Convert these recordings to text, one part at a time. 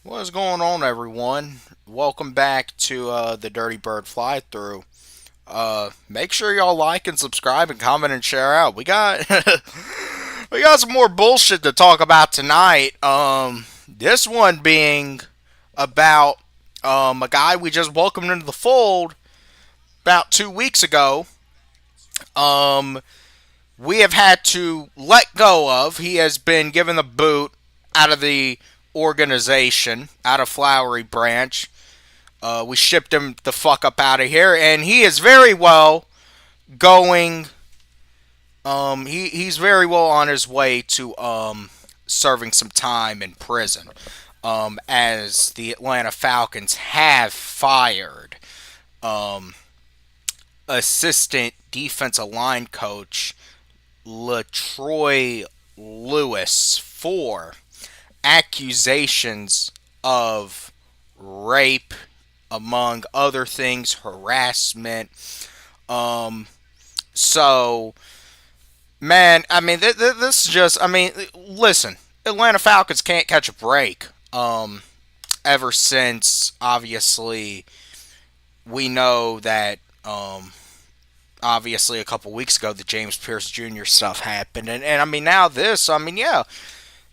What is going on, everyone? Welcome back to the Dirty Bird Fly Through. Make sure y'all like and subscribe and comment and share out. We got we got some more bullshit to talk about tonight. This one being about a guy we just welcomed into the fold about 2 weeks ago. Um, we have had to let go of. He has been given the boot out of the organization, out of Flowery Branch. We shipped him the fuck up out of here, and he is very well going. He's very well on his way to serving some time in prison. As the Atlanta Falcons have fired um, assistant defensive line coach LaTroy Lewis for accusations of rape, among other things, harassment. Um, so, man, I mean, this is just, I mean, listen, Atlanta Falcons can't catch a break. Ever since, obviously, we know that, obviously, a couple weeks ago, the James Pierce Jr. stuff happened. And I mean, now this, I mean, yeah,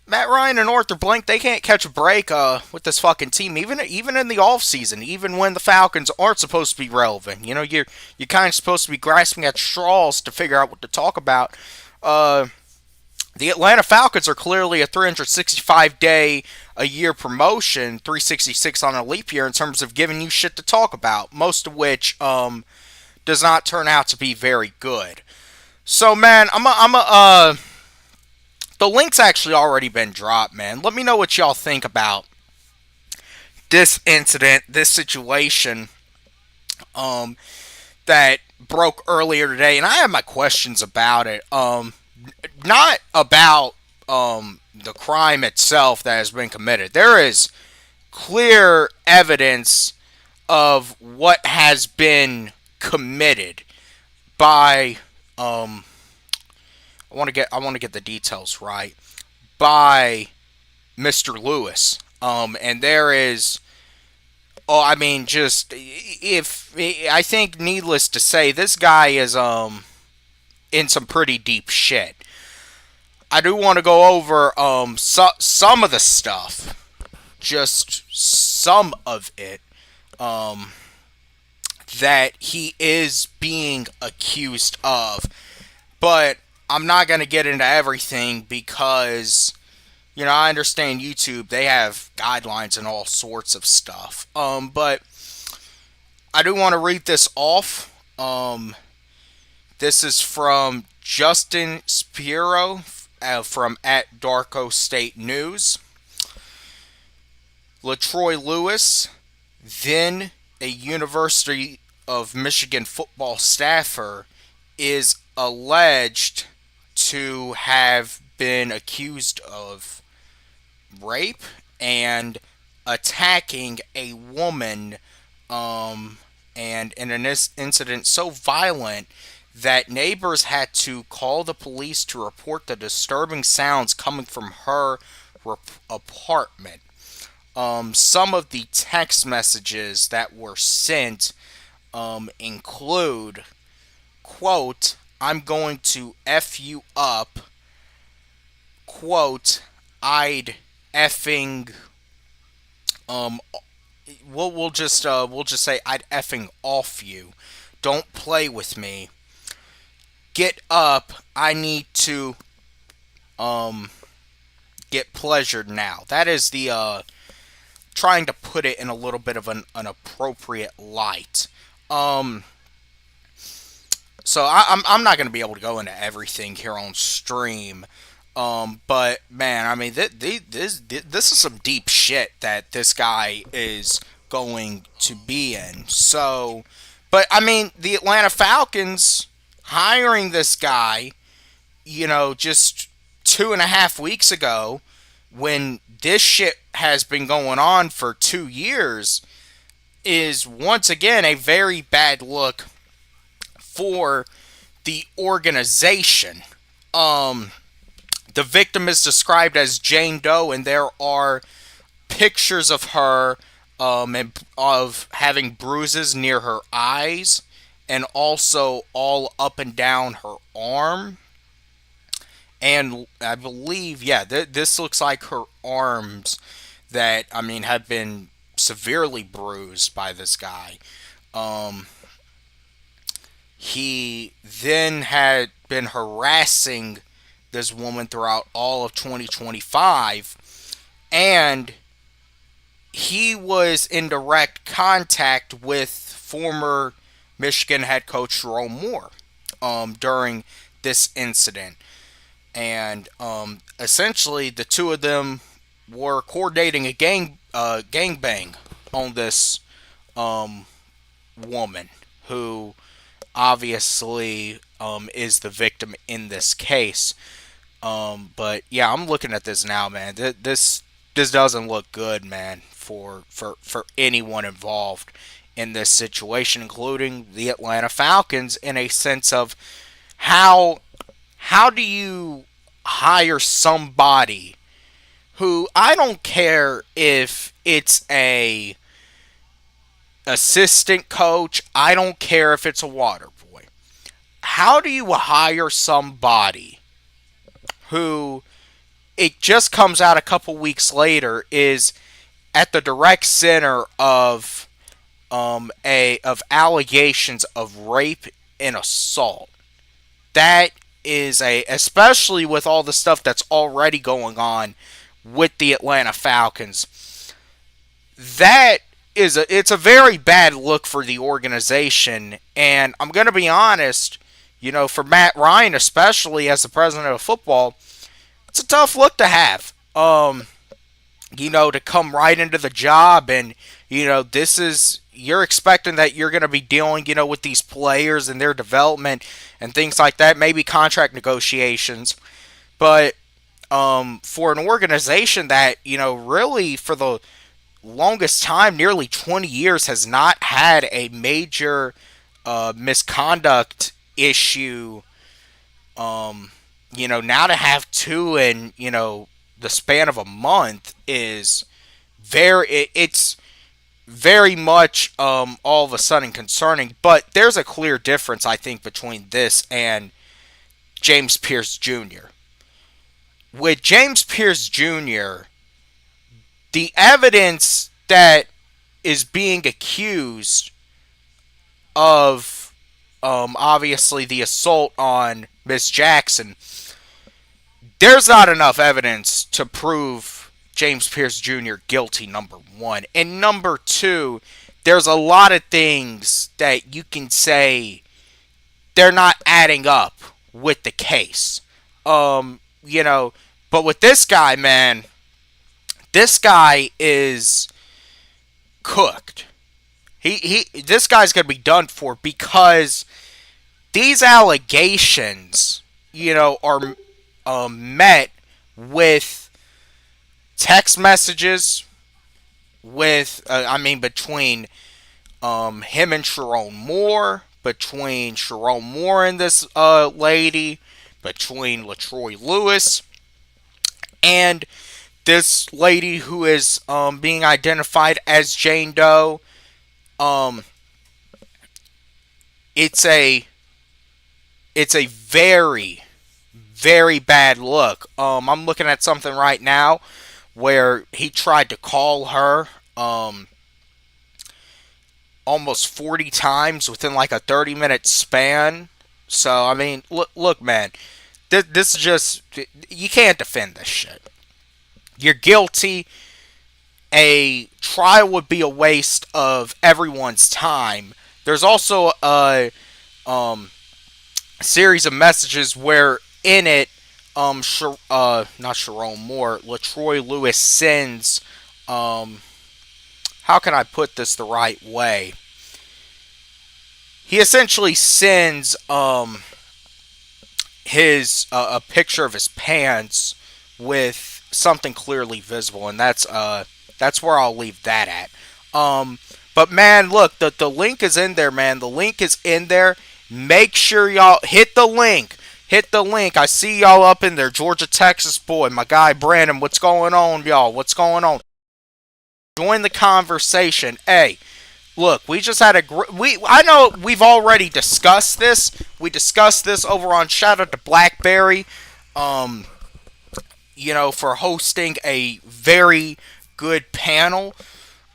Matt Ryan and Arthur Blank, they can't catch a break with this fucking team, even in the off season, even when the Falcons aren't supposed to be relevant. You know, you're kind of supposed to be grasping at straws to figure out what to talk about. Uh, the Atlanta Falcons are clearly a 365-day a year promotion, 366 on a leap year in terms of giving you shit to talk about, most of which does not turn out to be very good. So, man, the link's actually already been dropped, man. Let me know what y'all think about this incident, this situation um, that broke earlier today, and I have my questions about it. Not about the crime itself that has been committed. There is clear evidence of what has been committed by I want to get the details right, by Mr. Lewis. And there is, oh, I mean, just if I think, needless to say, this guy is in some pretty deep shit. I do want to go over some of the stuff, just some of it, um, that he is being accused of. But I'm not going to get into everything because, you know, I understand YouTube, they have guidelines and all sorts of stuff. But I do want to read this off. This is from Justin Spiro from at Darko State News. LaTroy Lewis, then a University of Michigan football staffer, is alleged to have been accused of rape and attacking a woman, and in an incident so violent that neighbors had to call the police to report the disturbing sounds coming from her apartment. Some of the text messages that were sent include, quote, "I'm going to F you up," quote, "I'd effing um we'll just say I'd effing off you. Don't play with me. Get up. I need to um get pleasured now." That is the trying to put it in a little bit of an appropriate light. Um I'm not going to be able to go into everything here on stream. But man, I mean, this is some deep shit that this guy is going to be in. So, but I mean, the Atlanta Falcons hiring this guy, you know, just 2.5 weeks ago, when this shit has been going on for 2 years, is once again a very bad look for the organization. Um, the victim is described as Jane Doe, and there are pictures of her and of having bruises near her eyes and also all up and down her arm. And I believe, yeah, this looks like her arms that, I mean, have been severely bruised by this guy. Um, he then had been harassing this woman throughout all of 2025, and he was in direct contact with former Michigan head coach Jerome Moore during this incident. And essentially, the two of them were coordinating a gangbang on this um, woman who obviously is the victim in this case. But yeah, I'm looking at this now, man. This doesn't look good, man, for anyone involved in this situation, including the Atlanta Falcons, in a sense of how how do you hire somebody who, I don't care if it's a assistant coach, I don't care if it's a water boy. How do you hire somebody who, it just comes out a couple weeks later, is at the direct center of allegations of rape and assault? That is a, especially with all the stuff that's already going on with the Atlanta Falcons, that is it's a very bad look for the organization. And I'm going to be honest, for Matt Ryan, especially as the president of football, it's a tough look to have. To come right into the job, and this is, you're expecting that you're going to be dealing, with these players and their development and things like that, maybe contract negotiations. But for an organization that, really for the longest time, nearly 20 years, has not had a major misconduct issue, now to have two in, the span of a month is it's very much all of a sudden concerning. But there's a clear difference, I think, between this and James Pierce Jr. With James Pierce Jr., the evidence that is being accused of, obviously, the assault on Miss Jackson, there's not enough evidence to prove James Pierce Jr. guilty, number one. And number two, there's a lot of things that you can say they're not adding up with the case. But with this guy, man, this guy is cooked. This guy's gonna be done for, because these allegations, are met with text messages, with between him and Sharon Moore, between Sharon Moore and this lady, between LaTroy Lewis and this lady who is being identified as Jane Doe. It's a very, very bad look. I'm looking at something right now where he tried to call her almost 40 times within like a 30-minute span. So, look, man, this is just, you can't defend this shit. You're guilty. A trial would be a waste of everyone's time. There's also a series of messages where in it, not Sharon Moore, LaTroy Lewis sends, how can I put this the right way? He essentially sends his a picture of his pants with something clearly visible, and that's where I'll leave that at. But man, look, the link is in there, man. The link is in there. Make sure y'all hit the link. Hit the link. I see y'all up in there. Georgia, Texas boy. My guy Brandon. What's going on, y'all? What's going on? join the conversation. Hey, look, we just had I know we've already discussed this. We discussed this over on Shout Out to Blackberry. Um, for hosting a very good panel.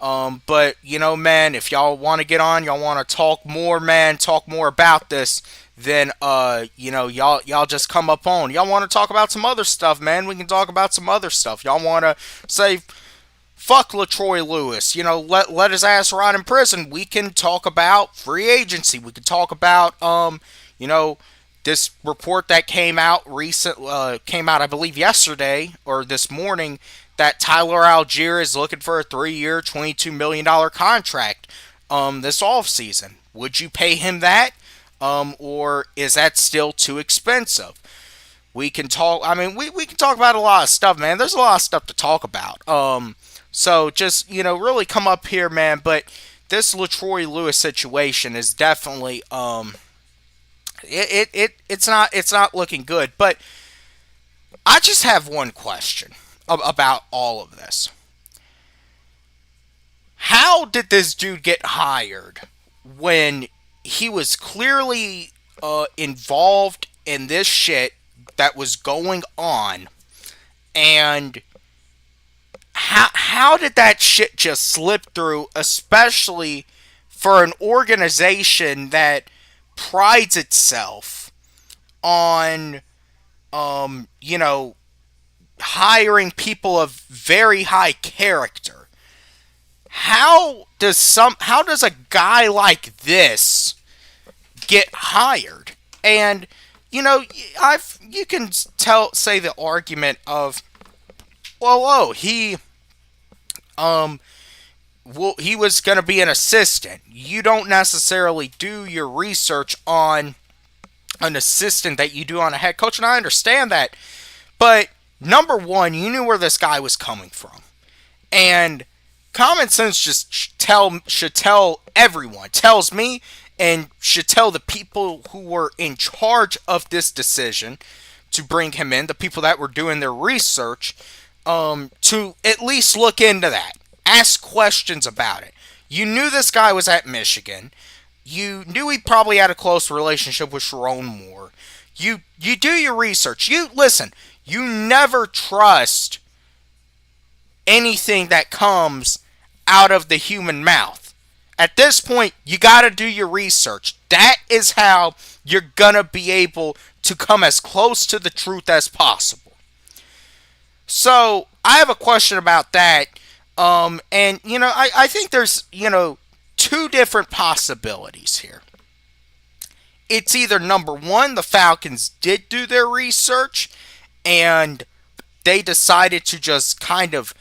But man, if y'all want to get on, y'all want to talk more, man, talk more about this, then y'all just come up on. Y'all want to talk about some other stuff, man, we can talk about some other stuff. Y'all want to say fuck LaTroy Lewis, let his ass rot in prison. We can talk about free agency. We can talk about you know, this report that came out I believe yesterday or this morning, that Tyler Algier is looking for a 3-year, $22 million contract this offseason. Would you pay him that? Or is that still too expensive? We can talk. I mean, we can talk about a lot of stuff, man. There's a lot of stuff to talk about. So just really come up here, man. But this LaTroy Lewis situation is definitely it's not looking good. But I just have one question about all of this. How did this dude get hired when he was clearly involved in this shit that was going on? And how did that shit just slip through, especially for an organization that prides itself on hiring people of very high character? How does a guy like this get hired? And you can say the argument of, well, oh, he was going to be an assistant. You don't necessarily do your research on an assistant that you do on a head coach, and I understand that. But number one, you knew where this guy was coming from, and common sense just should tell everyone, tells me, and should tell the people who were in charge of this decision to bring him in, the people that were doing their research, to at least look into that. Ask questions about it. You knew this guy was at Michigan. You knew he probably had a close relationship with Sharon Moore. You do your research. You listen. You never trust anything that comes out of the human mouth. At this point, you got to do your research. That is how you're gonna be able to come as close to the truth as possible. So I have a question about that. And I think there's two different possibilities here. It's either number one, the Falcons did do their research and they decided to just kind of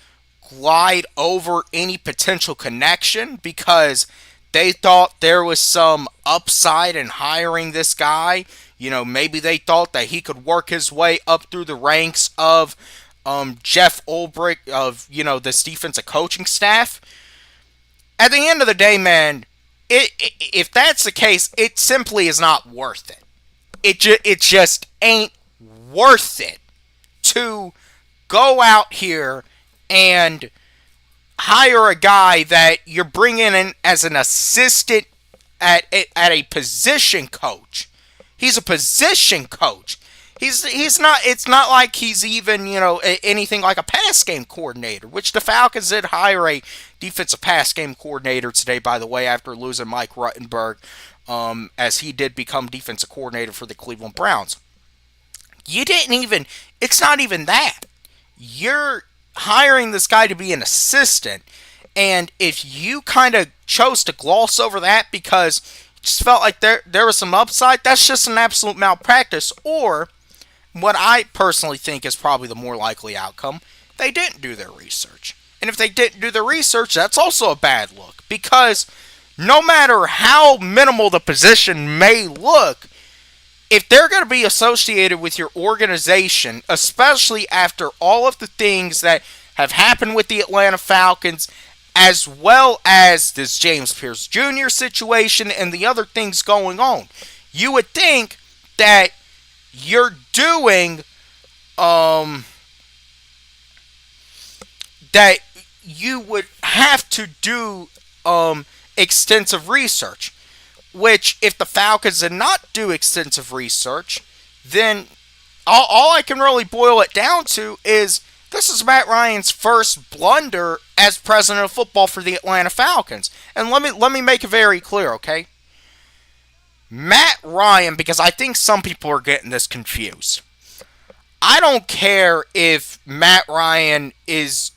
glide over any potential connection because they thought there was some upside in hiring this guy. Maybe they thought that he could work his way up through the ranks of Jeff Ulbrich of this defensive coaching staff. At the end of the day, man, if that's the case, it simply is not worth it. It just ain't worth it to go out here and hire a guy that you're bringing in as an assistant at a position coach. He's a position coach. He's not. It's not like he's even anything like a pass game coordinator, which the Falcons did hire a defensive pass game coordinator today, by the way, after losing Mike Ruttenberg, as he did become defensive coordinator for the Cleveland Browns. You didn't even. It's not even that. You're hiring this guy to be an assistant, and if you kind of chose to gloss over that because you just felt like there was some upside, that's just an absolute malpractice. Or what I personally think is probably the more likely outcome, they didn't do their research. And if they didn't do their research, that's also a bad look. Because no matter how minimal the position may look, if they're going to be associated with your organization, especially after all of the things that have happened with the Atlanta Falcons, as well as this James Pierce Jr. situation and the other things going on, you would think that you're doing that you would have to do extensive research. Which, if the Falcons did not do extensive research, then all I can really boil it down to is this is Matt Ryan's first blunder as president of football for the Atlanta Falcons. And let me make it very clear, okay? Matt Ryan, because I think some people are getting this confused. I don't care if Matt Ryan is,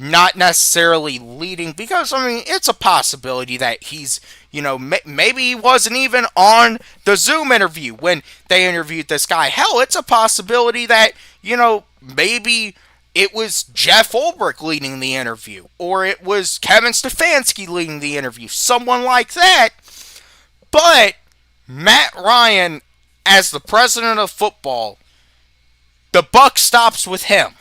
not necessarily leading, because, I mean, it's a possibility that he's, maybe he wasn't even on the Zoom interview when they interviewed this guy. Hell, it's a possibility that, maybe it was Jeff Ulbrich leading the interview, or it was Kevin Stefanski leading the interview, someone like that. But Matt Ryan, as the president of football, the buck stops with him.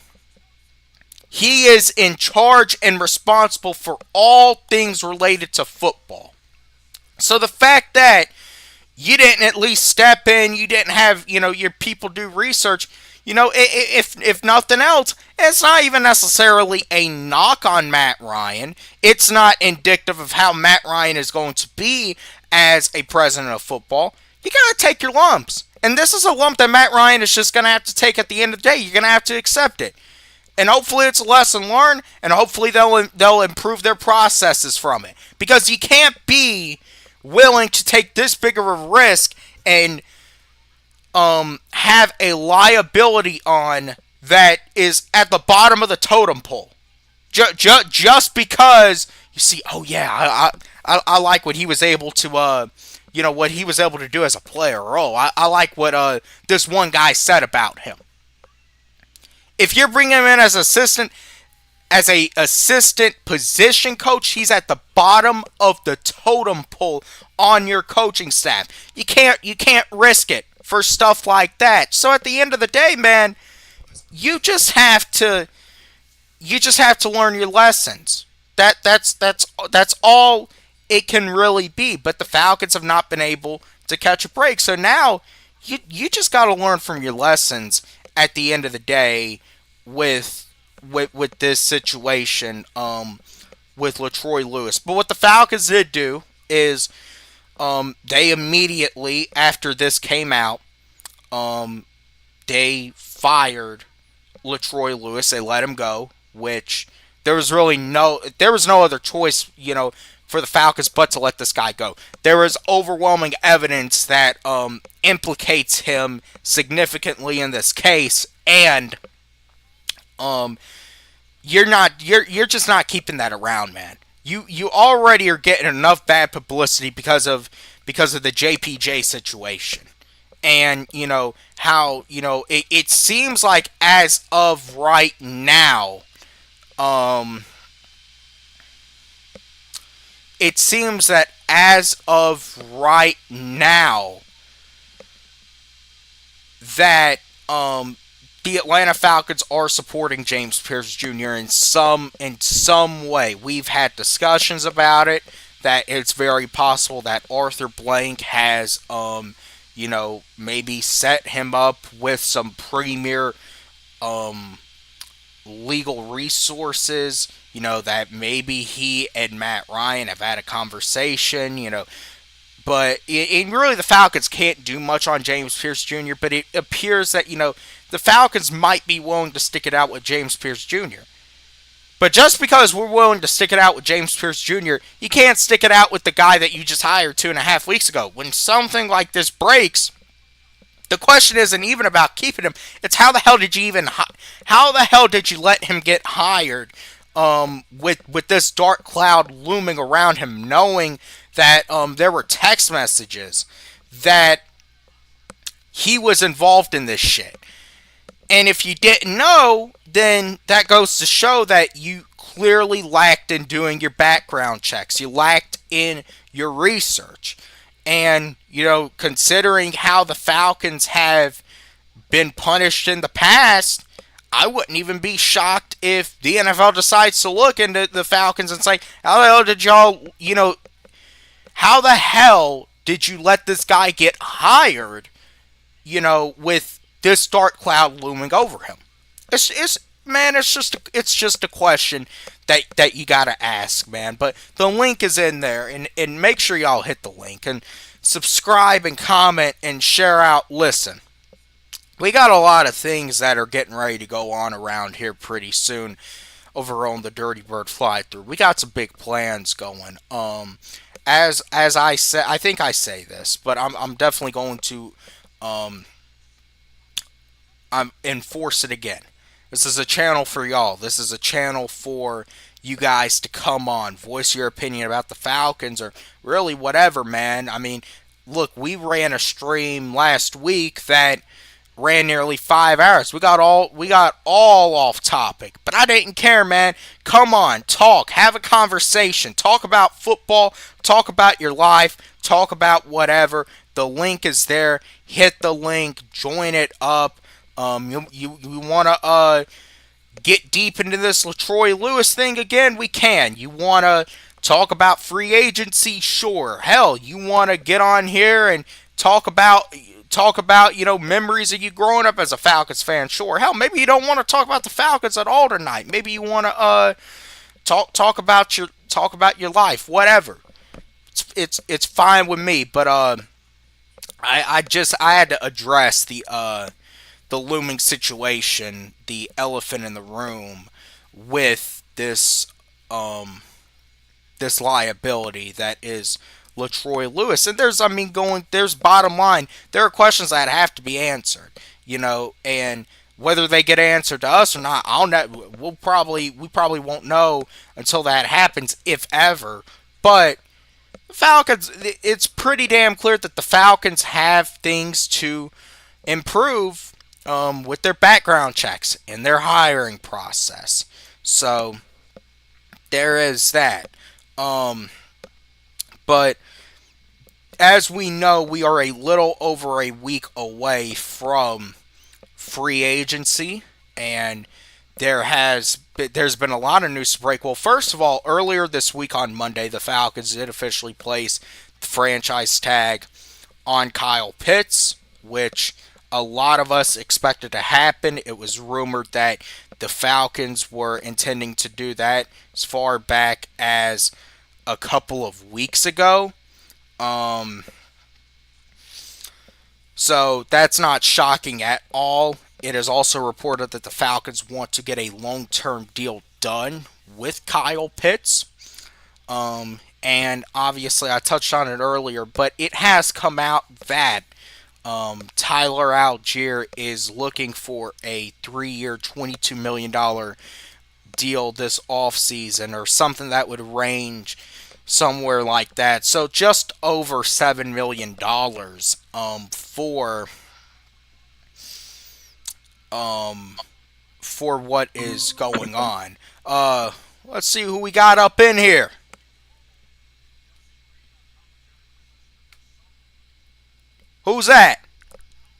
He is in charge and responsible for all things related to football. So the fact that you didn't at least step in, you didn't have, your people do research, if nothing else, it's not even necessarily a knock on Matt Ryan. It's not indicative of how Matt Ryan is going to be as a president of football. You gotta take your lumps. And this is a lump that Matt Ryan is just gonna have to take at the end of the day. You're gonna have to accept it. And hopefully it's a lesson learned, and hopefully they'll improve their processes from it. Because you can't be willing to take this big of a risk and have a liability on that is at the bottom of the totem pole. Just because you see, oh yeah, I like what he was able to, what he was able to do as a player. Oh, I like what this one guy said about him. If you're bringing him in as a assistant position coach, he's at the bottom of the totem pole on your coaching staff. You can't risk it for stuff like that. So at the end of the day, man, you just have to learn your lessons. That's all it can really be. But the Falcons have not been able to catch a break. So now you just got to learn from your lessons at the end of the day with this situation with LaTroy Lewis. But what the Falcons did do is they immediately, after this came out, they fired LaTroy Lewis. They let him go, which there was no other choice, for the Falcons but to let this guy go. There is overwhelming evidence that implicates him significantly in this case, and you're just not keeping that around, man. You already are getting enough bad publicity because of the JPJ situation. And, how, it seems like as of right now, it seems that as of right now, that, the Atlanta Falcons are supporting James Pierce Jr. in some way. We've had discussions about it, that it's very possible that Arthur Blank has, maybe set him up with some premier legal resources, that maybe he and Matt Ryan have had a conversation, but really the Falcons can't do much on James Pierce Jr., but it appears that, the Falcons might be willing to stick it out with James Pierce Jr. But just because we're willing to stick it out with James Pierce Jr., you can't stick it out with the guy that you just hired 2.5 weeks ago. When something like this breaks, the question isn't even about keeping him. It's how the hell did you let him get hired with this dark cloud looming around him, knowing that there were text messages that he was involved in this shit. And if you didn't know, then that goes to show that you clearly lacked in doing your background checks. You lacked in your research. And, considering how the Falcons have been punished in the past, I wouldn't even be shocked if the NFL decides to look into the Falcons and say, how the hell did how the hell did you let this guy get hired, with this dark cloud looming over him? man, it's just a question that you gotta ask, man. But the link is in there, and make sure y'all hit the link and subscribe and comment and share out. Listen, we got a lot of things that are getting ready to go on around here pretty soon over on the Dirty Bird Fly Through. We got some big plans going. As I say, I think I say this, but I'm definitely going to um enforce it again. This is a channel for y'all. This is a channel for you guys to come on, voice your opinion about the Falcons or really whatever, man. I mean, look, we ran a stream last week that ran nearly 5 hours. We got all off topic, but I didn't care, man. Come on, talk, have a conversation, talk about football, talk about your life, talk about whatever. The link is there. Hit the link, join it up. You want to get deep into this LaTroy Lewis thing again? We can. You want to talk about free agency? Sure. Hell, you want to get on here and talk about memories of you growing up as a Falcons fan? Sure. Hell, maybe you don't want to talk about the Falcons at all tonight. Maybe you want to talk about your life. Whatever. It's fine with me. But I had to address the looming situation, the elephant in the room, with this liability that is LaTroy Lewis. And there's bottom line, there are questions that have to be answered, and whether they get answered to us or not, we probably won't know until that happens, if ever. But Falcons, it's pretty damn clear that the Falcons have things to improve with their background checks and their hiring process. So there is that. But as we know, we are a little over a week away from free agency, and there's been a lot of news to break. Well, first of all, earlier this week on Monday, the Falcons did officially place the franchise tag on Kyle Pitts, which a lot of us expected to happen. It was rumored that the Falcons were intending to do that as far back as a couple of weeks ago. Um, so that's not shocking at all. It is also reported that the Falcons want to get a long-term deal done with Kyle Pitts. And obviously, I touched on it earlier, but it has come out that Tyler Algier is looking for a 3-year, $22 million deal this offseason, or something that would range somewhere like that. So just over $7 million for what is going on. Let's see who we got up in here. Who's that?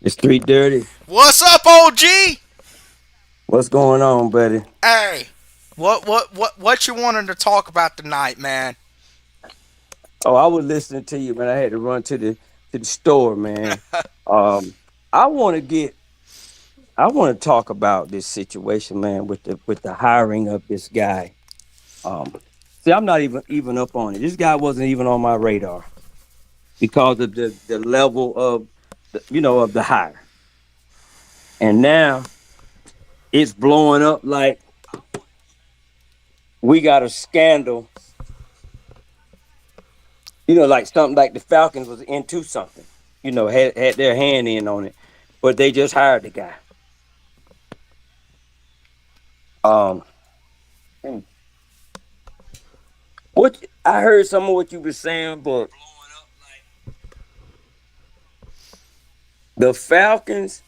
It's 3:30. What's up, OG? What's going on, buddy? Hey, what you wanted to talk about tonight, man? Oh, I was listening to you, man. I had to run to the store, man. Um, I want to get, I want to talk about this situation, man, with the hiring of this guy. Um, See, I'm not even up on it. This guy wasn't even on my radar because of the level of of the hire, and now it's blowing up like we got a scandal. Like something like the Falcons was into something. Had their hand in on it, but they just hired the guy. Um, what I heard some of what you were saying, but the Falcons,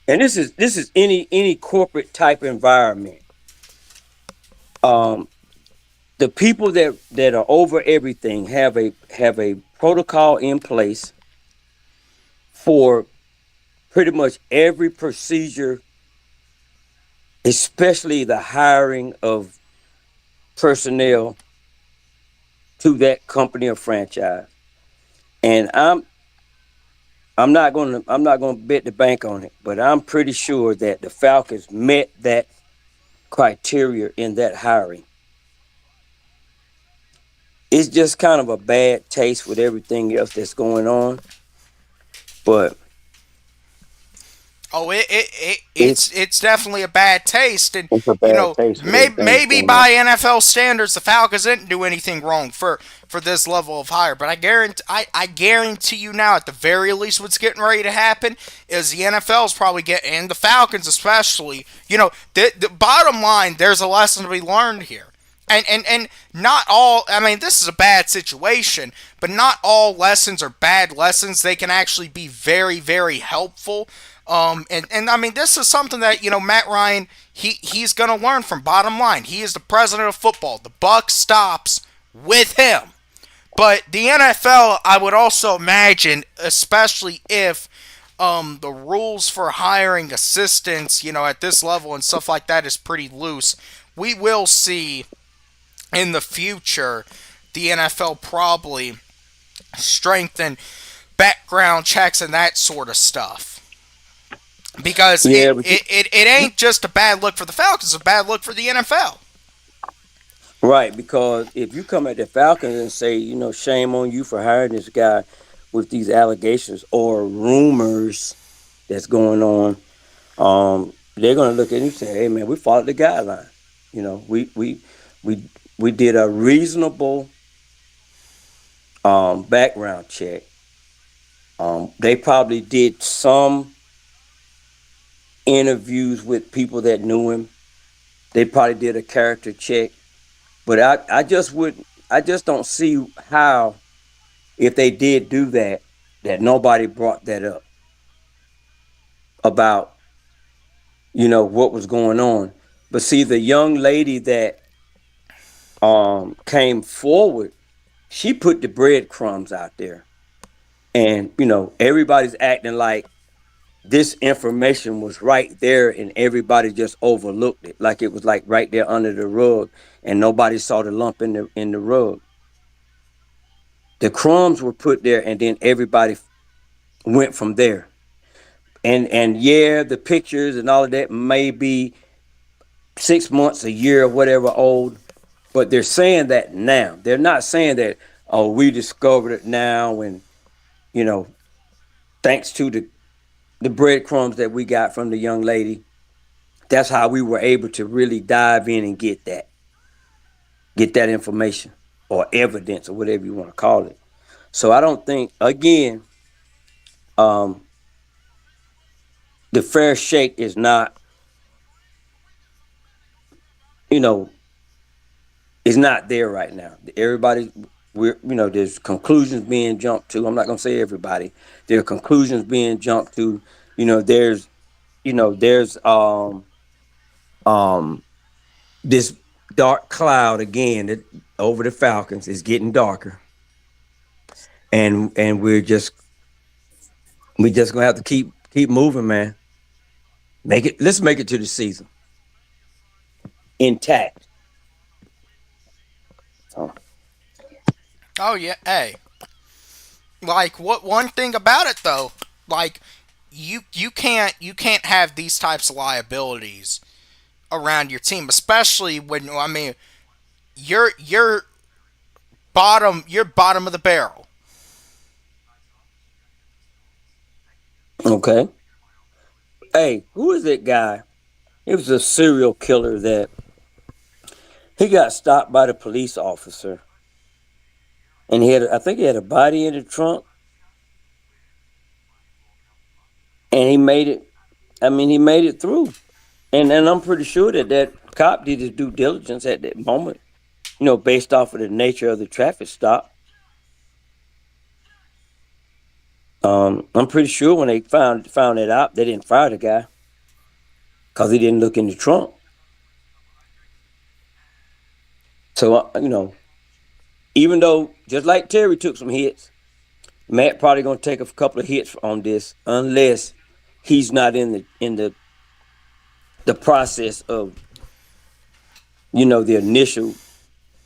and this is any corporate type environment. Um, the people that are over everything have a protocol in place for pretty much every procedure, especially the hiring of personnel to that company or franchise. And I'm not gonna bet the bank on it, but I'm pretty sure that the Falcons met that criteria in that hiring. It's just kind of a bad taste with everything else that's going on, but Oh, it's it's definitely a bad taste, and it's a bad taste with everything that's maybe going on. by NFL standards, the Falcons didn't do anything wrong for this level of hire. But I guarantee you now, at the very least, what's getting ready to happen is the NFL's probably getting, and the Falcons especially. The bottom line, there's a lesson to be learned here. And not all, I mean, this is a bad situation, but not all lessons are bad lessons. They can actually be very, very helpful. And I mean, this is something that, Matt Ryan, he's going to learn from. Bottom line, he is the president of football. The buck stops with him. But the NFL, I would also imagine, especially if the rules for hiring assistants, at this level and stuff like that is pretty loose, we will see in the future the NFL probably strengthen background checks and that sort of stuff. Because Yeah, but it ain't just a bad look for the Falcons, it's a bad look for the NFL. right, because if you come at the Falcons and say, shame on you for hiring this guy with these allegations or rumors that's going on, they're gonna look at you and say, "Hey, man, we followed the guidelines. We we did a reasonable background check. They probably did some interviews with people that knew him. They probably did a character check, but I just don't see how if they did do that, that nobody brought that up about what was going on. But see, the young lady that came forward, she put the breadcrumbs out there, and everybody's acting like this information was right there, and everybody just overlooked it, like it was like right there under the rug, and nobody saw the lump in the rug. The crumbs were put there, and then everybody went from there. And yeah, the pictures and all of that may be 6 months, a year, or whatever old, but they're saying that now. They're not saying that, oh, we discovered it now, and you know, thanks to the breadcrumbs that we got from the young lady, that's how we were able to really dive in and get that information or evidence or whatever you want to call it. So I don't think, again, um, the fair shake is not, you know, is not there right now. Everybody, there's conclusions being jumped to. I'm not gonna say everybody. There are conclusions being jumped to. There's, there's um this dark cloud again that over the Falcons is getting darker, and we just gonna have to keep moving, man. Let's make it to the season intact. So, Oh yeah, hey, like what one thing about it though, like you can't have these types of liabilities around your team, especially when I mean you're bottom of the barrel. okay. Hey, who is that guy? It was a serial killer that he got stopped by the police officer, and I think he had a body in the trunk, and he made it. I mean, he made it through, and I'm pretty sure that cop did his due diligence at that moment. Based off of the nature of the traffic stop. I'm pretty sure when they found it out, they didn't fire the guy because he didn't look in the trunk. So even though just like Terry took some hits, Matt probably gonna take a couple of hits on this unless he's not in the process of the initial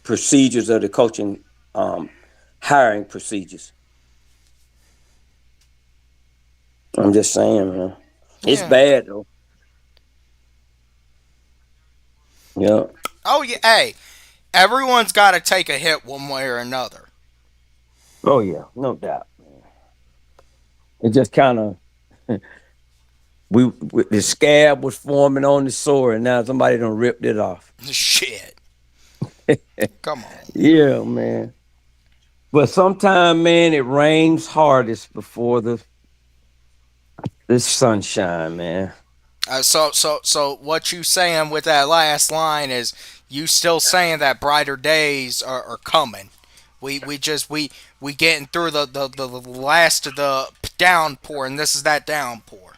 procedures of the coaching hiring procedures. I'm just saying, man, it's Yeah. bad though. Yeah. Oh yeah, hey, everyone's got to take a hit one way or another. Oh yeah, no doubt. It just kind of the scab was forming on the sore, and now somebody done ripped it off. Shit, come on. Yeah, man. But sometime, man, it rains hardest before the sunshine, man. So what you saying with that last line is you still saying that brighter days are coming. We getting through the last of the downpour, and this is that downpour.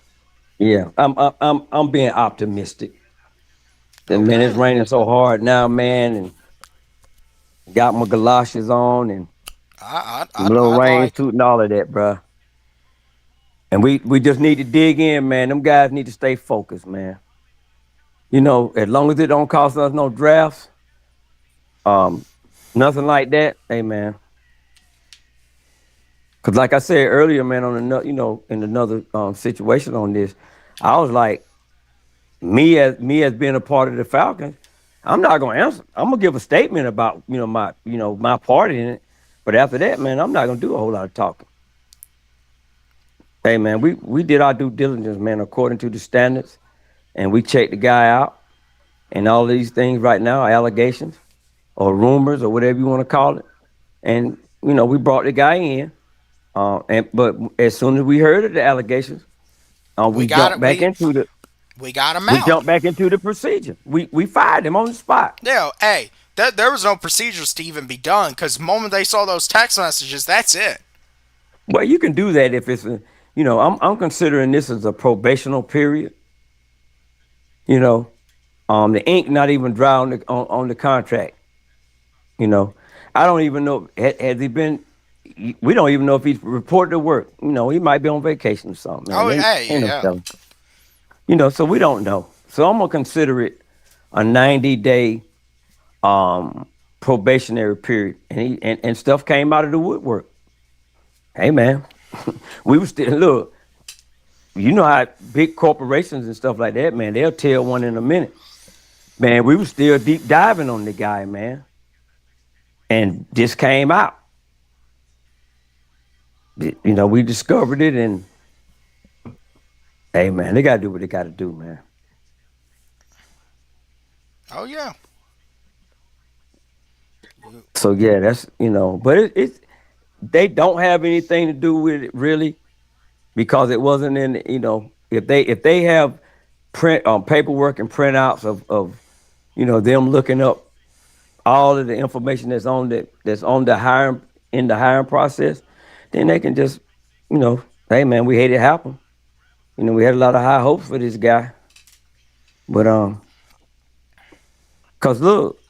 Yeah, I'm being optimistic. And man, it's Okay, raining so hard now, man, and got my galoshes on and little I'd rain like. suit and all of that, bruh. And we just need to dig in, man. Them guys need to stay focused, man. As long as it don't cost us no drafts, um, nothing like that. Hey, man. Because like I said earlier, man, on another, in another situation on this, I was like, me as being a part of the Falcons, I'm not gonna answer. I'm gonna give a statement about my part in it. But after that, man, I'm not gonna do a whole lot of talking. Hey, man, we did our due diligence, man, according to the standards, and we checked the guy out. And all these things right now are allegations or rumors or whatever you want to call it. And we brought the guy in. But as soon as we heard of the allegations, We we got jumped it. back into the We got him we out. jumped back into the procedure. We fired him on the spot. Yeah, hey, there was no procedures to even be done because the moment they saw those text messages, that's it. Well, you can do that if it's I'm considering this as a probational period. You know, the ink not even dry on the contract. You know, I don't even know has he been. We don't even know if he's reported to work. He might be on vacation or something, man. Oh, Ain't hey, ain't no yeah. telling. So we don't know. So I'm gonna consider it a 90-day probationary period, and stuff came out of the woodwork. Hey, man, we were still look. You know how big corporations and stuff like that, man. They'll tell one in a minute. Man, we were still deep diving on the guy, man, and this came out. We discovered it, and hey, man, they gotta do what they gotta do, man. Oh yeah. So yeah, that's but it's they don't have anything to do with it really because it wasn't in if they have print paperwork and printouts of them looking up all of the information that's on the hiring in the hiring process, then they can just hey man, we hate it happen. We had a lot of high hopes for this guy, but cause look,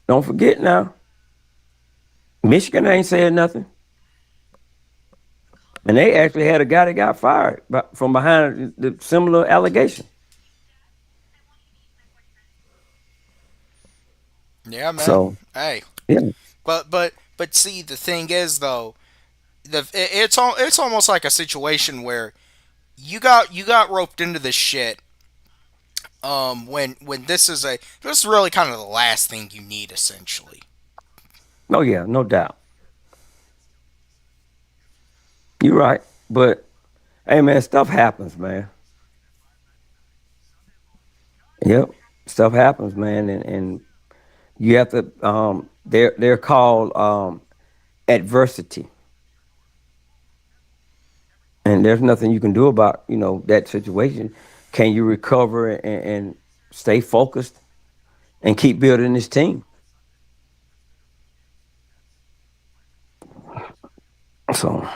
don't forget now, Michigan ain't saying nothing. And they actually had a guy that got fired from behind the similar allegation. Yeah, man. So Hey, yeah, but see, the thing is though, it's almost like a situation where you got roped into this shit. When this is really kind of the last thing you need essentially. oh yeah, no doubt. You're right. But hey man, stuff happens, man. Yep. Stuff happens, man. And you have to they're called adversity. And there's nothing you can do about, that situation. Can you recover and stay focused and keep building this team? So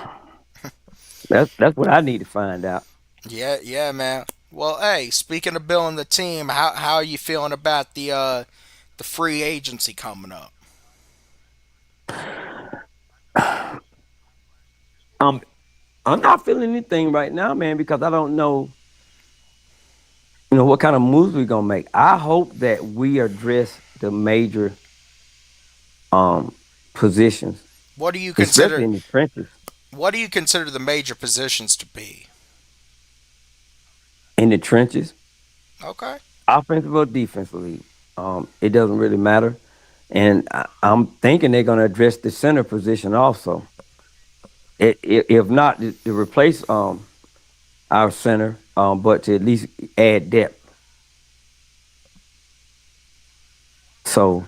that's what I need to find out. Yeah, yeah, man. Well, hey, speaking of building the team, how are you feeling about the free agency coming up? Um, I'm not feeling anything right now, man, because I don't know, what kind of moves we're gonna make. I hope that we address the major um positions, What do you especially consider in the trenches. what do you consider the major positions to be? In the trenches, Okay. offensively or defensively. It doesn't really matter. And I'm thinking they're going to address the center position also. If not to replace our center, but to at least add depth. So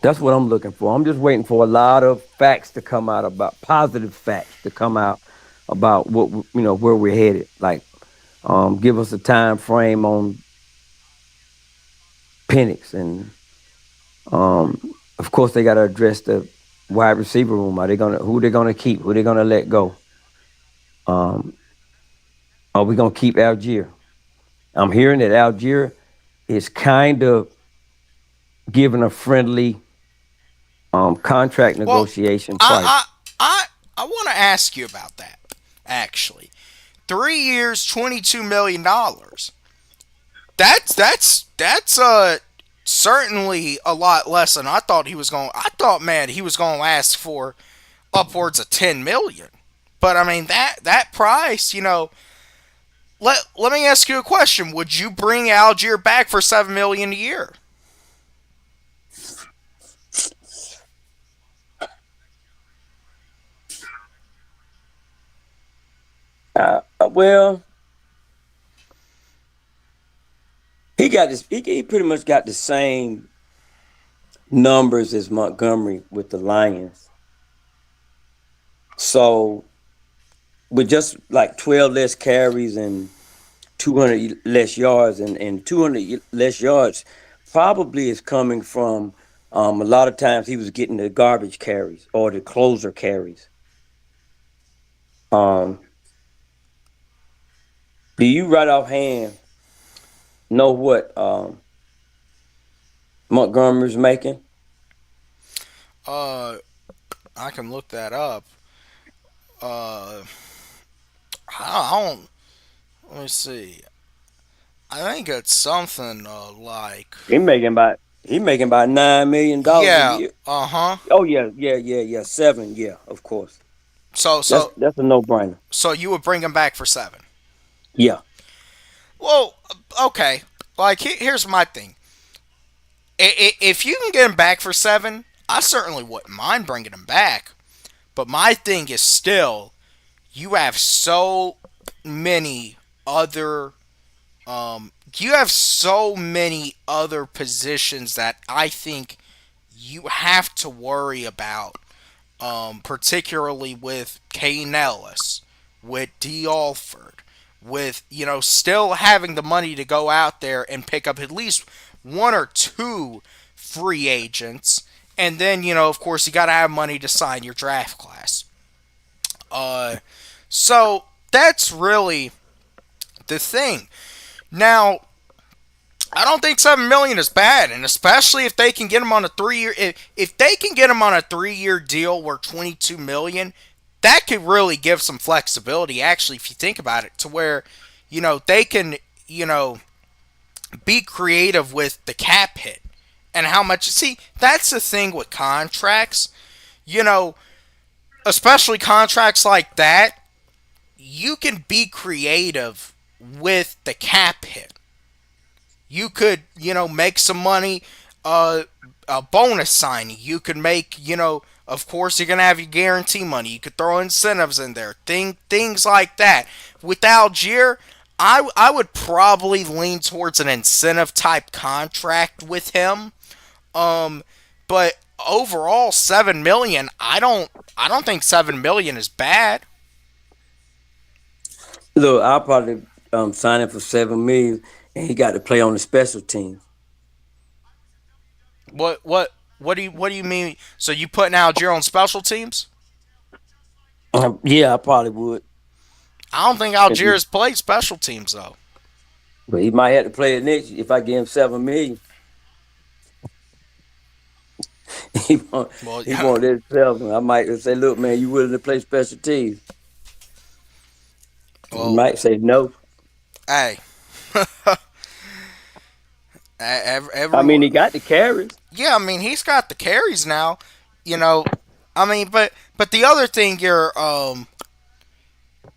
that's what I'm looking for. I'm just waiting for a lot of facts to come out about positive facts to come out about where we're headed. Like, give us a time frame on Penix, and of course they got to address the wide receiver room. Are they gonna who they gonna keep? Who they gonna let go? Um, are we gonna keep Algier? I'm hearing that Algier is kind of giving a friendly contract Well, negotiation I price. I I want to ask you about that. Actually, 3 years, $22 million. That's certainly a lot less than I thought he was going. I thought, man, he was going to ask for upwards of 10 million. But I mean that price, Let me ask you a question. Would you bring Algier back for 7 million a year? Well, he got this. He pretty much got the same numbers as Montgomery with the Lions. So with just like 12 less carries and 200 less yards, and 200 less yards probably is coming from a lot of times he was getting the garbage carries or the closer carries. Um, do you right offhand know what Montgomery's making? Uh, I can look that up. Uh, I don't. Let me see. I think it's something like. He making about $9 million a Yeah. year. Uh huh. Oh yeah, yeah, yeah, yeah. 7, yeah, of course. So That's so that's a no brainer. so you would bring him back for 7? Yeah. Well, okay. Like here's my thing. If you can get him back for 7, I certainly wouldn't mind bringing him back. But my thing is still, you have so many other you have so many other positions that I think you have to worry about, particularly with Kane Ellis, with D. Alford, with still having the money to go out there and pick up at least one or two free agents, and then of course you got to have money to sign your draft class. Uh, so that's really the thing. Now, I don't think 7 million is bad, and especially if they can get him on a 3 year. If they can get him on a 3 year deal worth 22 million, that could really give some flexibility. Actually, if you think about it, to where they can be creative with the cap hit and how much. See, that's the thing with contracts. You know, especially contracts like that, you can be creative with the cap hit. You could, make some money, uh, a bonus signing. You could make, of course, you're gonna have your guarantee money. You could throw incentives in there, things like that. With Algier, I would probably lean towards an incentive type contract with him. Um, but overall, 7 million. I don't think 7 million is bad. Look, I'll probably sign him for 7 million, and he got to play on the special teams. What do you mean? So you putting Algier on special teams? Yeah, I probably would. I don't think Algier has played special teams though. But he might have to play it next year if I give him 7 million. he won't. Well, He won't let it 7. I might say, "Look, man, you willing to play special teams?" He well, might say no. hey, I mean, everyone. he got the carries. Yeah, I mean he's got the carries now. You know, I mean, but the other thing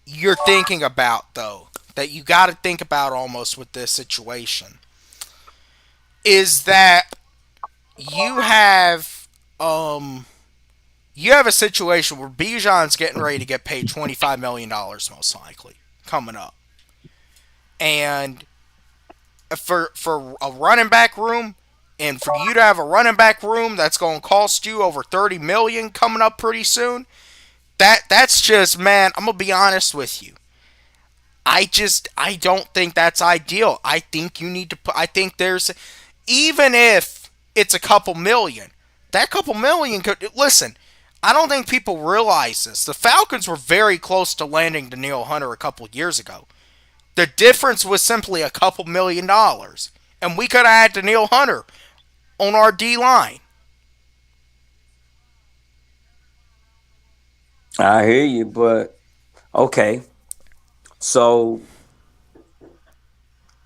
you're thinking about though, that you got to think about almost with this situation. is that you have um you have a situation where Bijan's getting ready to get paid $25 million most likely coming up, and for a running back room, and for you to have a running back room that's going to cost you over 30 million coming up pretty soon. That's just, man. I'm gonna be honest with you. I don't think that's ideal. I think you need to put. I think there's, even if it's a couple million, that couple million could listen. I don't think people realize this. The Falcons were very close to landing Danielle Hunter a couple years ago. The difference was simply a couple $1 million, and we could have had Danielle Hunter on our D line. I hear you, but okay. So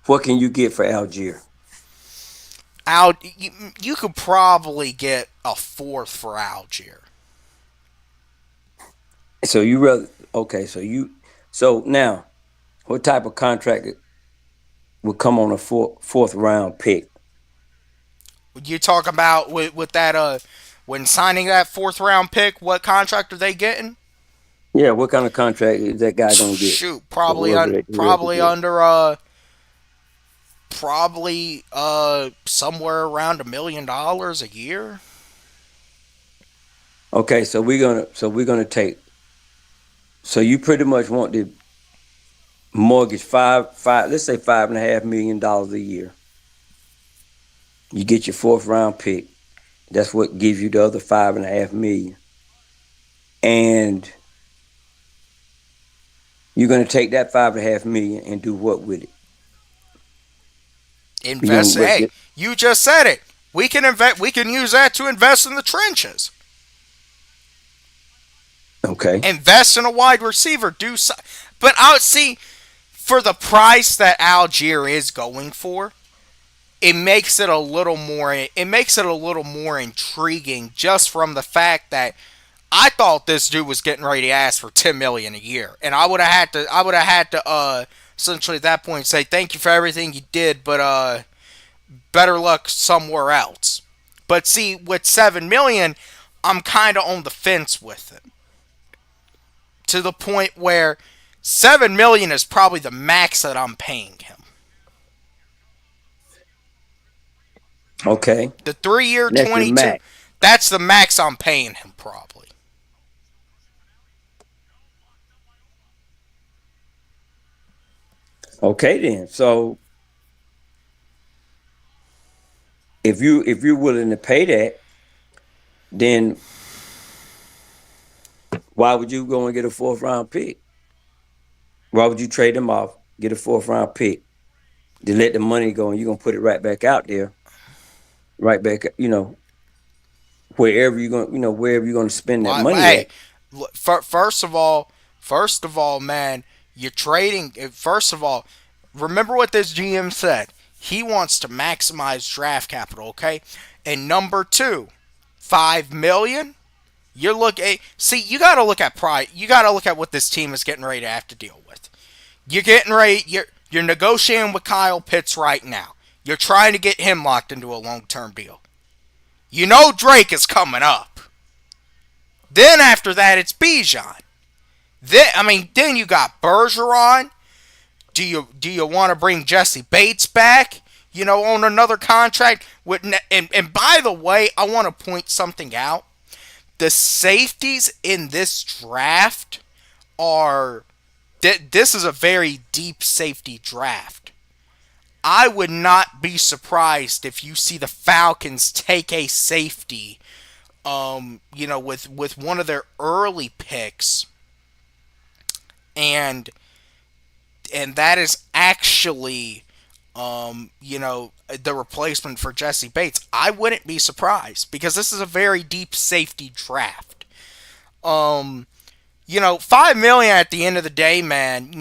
what can you get for Algier? You could probably get a fourth for Algier. So you rather okay? So now what type of contract would come on a fourth round pick? You talk about with that when signing that fourth round pick, what contract are they getting? Yeah, what kind of contract is that guy gonna get? Shoot, Or whoever probably get. under probably somewhere around $1 million a year. Okay, so we're gonna take. So you pretty much want to mortgage five. Let's say $5.5 million a year. You get your fourth round pick. That's what gives you the other 5.5 million. And you're gonna take that 5.5 million and do what with it? You gonna Invest. Hey, you just said it. We can invest. We can use that to invest in the trenches. okay, Invest in a wide receiver. Do so, but I would see for the price that Algier is going for, it makes it a little more. It makes it a little more intriguing just from the fact that I thought this dude was getting ready to ask for 10 million a year, and I would have had to. I would have had to essentially at that point say thank you for everything you did, but better luck somewhere else. But see, with 7 million, I'm kind of on the fence with it to the point where 7 million is probably the max that I'm paying him. okay, The 3 year that's your 22, max. that's the max I'm paying him probably. Okay, then. So if you're willing to pay that, then why would you go and get a fourth round pick? Why would you trade them off, get a fourth round pick, to let the money go, and you're gonna put it right back out there, right back, wherever you're gonna spend that money Hey, at. first of all, man, you're trading. First of all, remember what this GM said. He wants to maximize draft capital. Okay, and number two, 5 million. You're looking. See, you got to look at pride. You got to look at what this team is getting ready to have to deal with. You're getting ready. You're negotiating with Kyle Pitts right now. You're trying to get him locked into a long term deal. You know Drake is coming up. Then after that, it's Bijan. Then you got Bergeron. Do you want to bring Jesse Bates back? On another contract with and by the way, I want to point something out. The safeties in this draft are this is a very deep safety draft. I would not be surprised if you see the Falcons take a safety with one of their early picks, and that is actually the replacement for Jesse Bates. I wouldn't be surprised because this is a very deep safety draft. 5 million at the end of the day, man.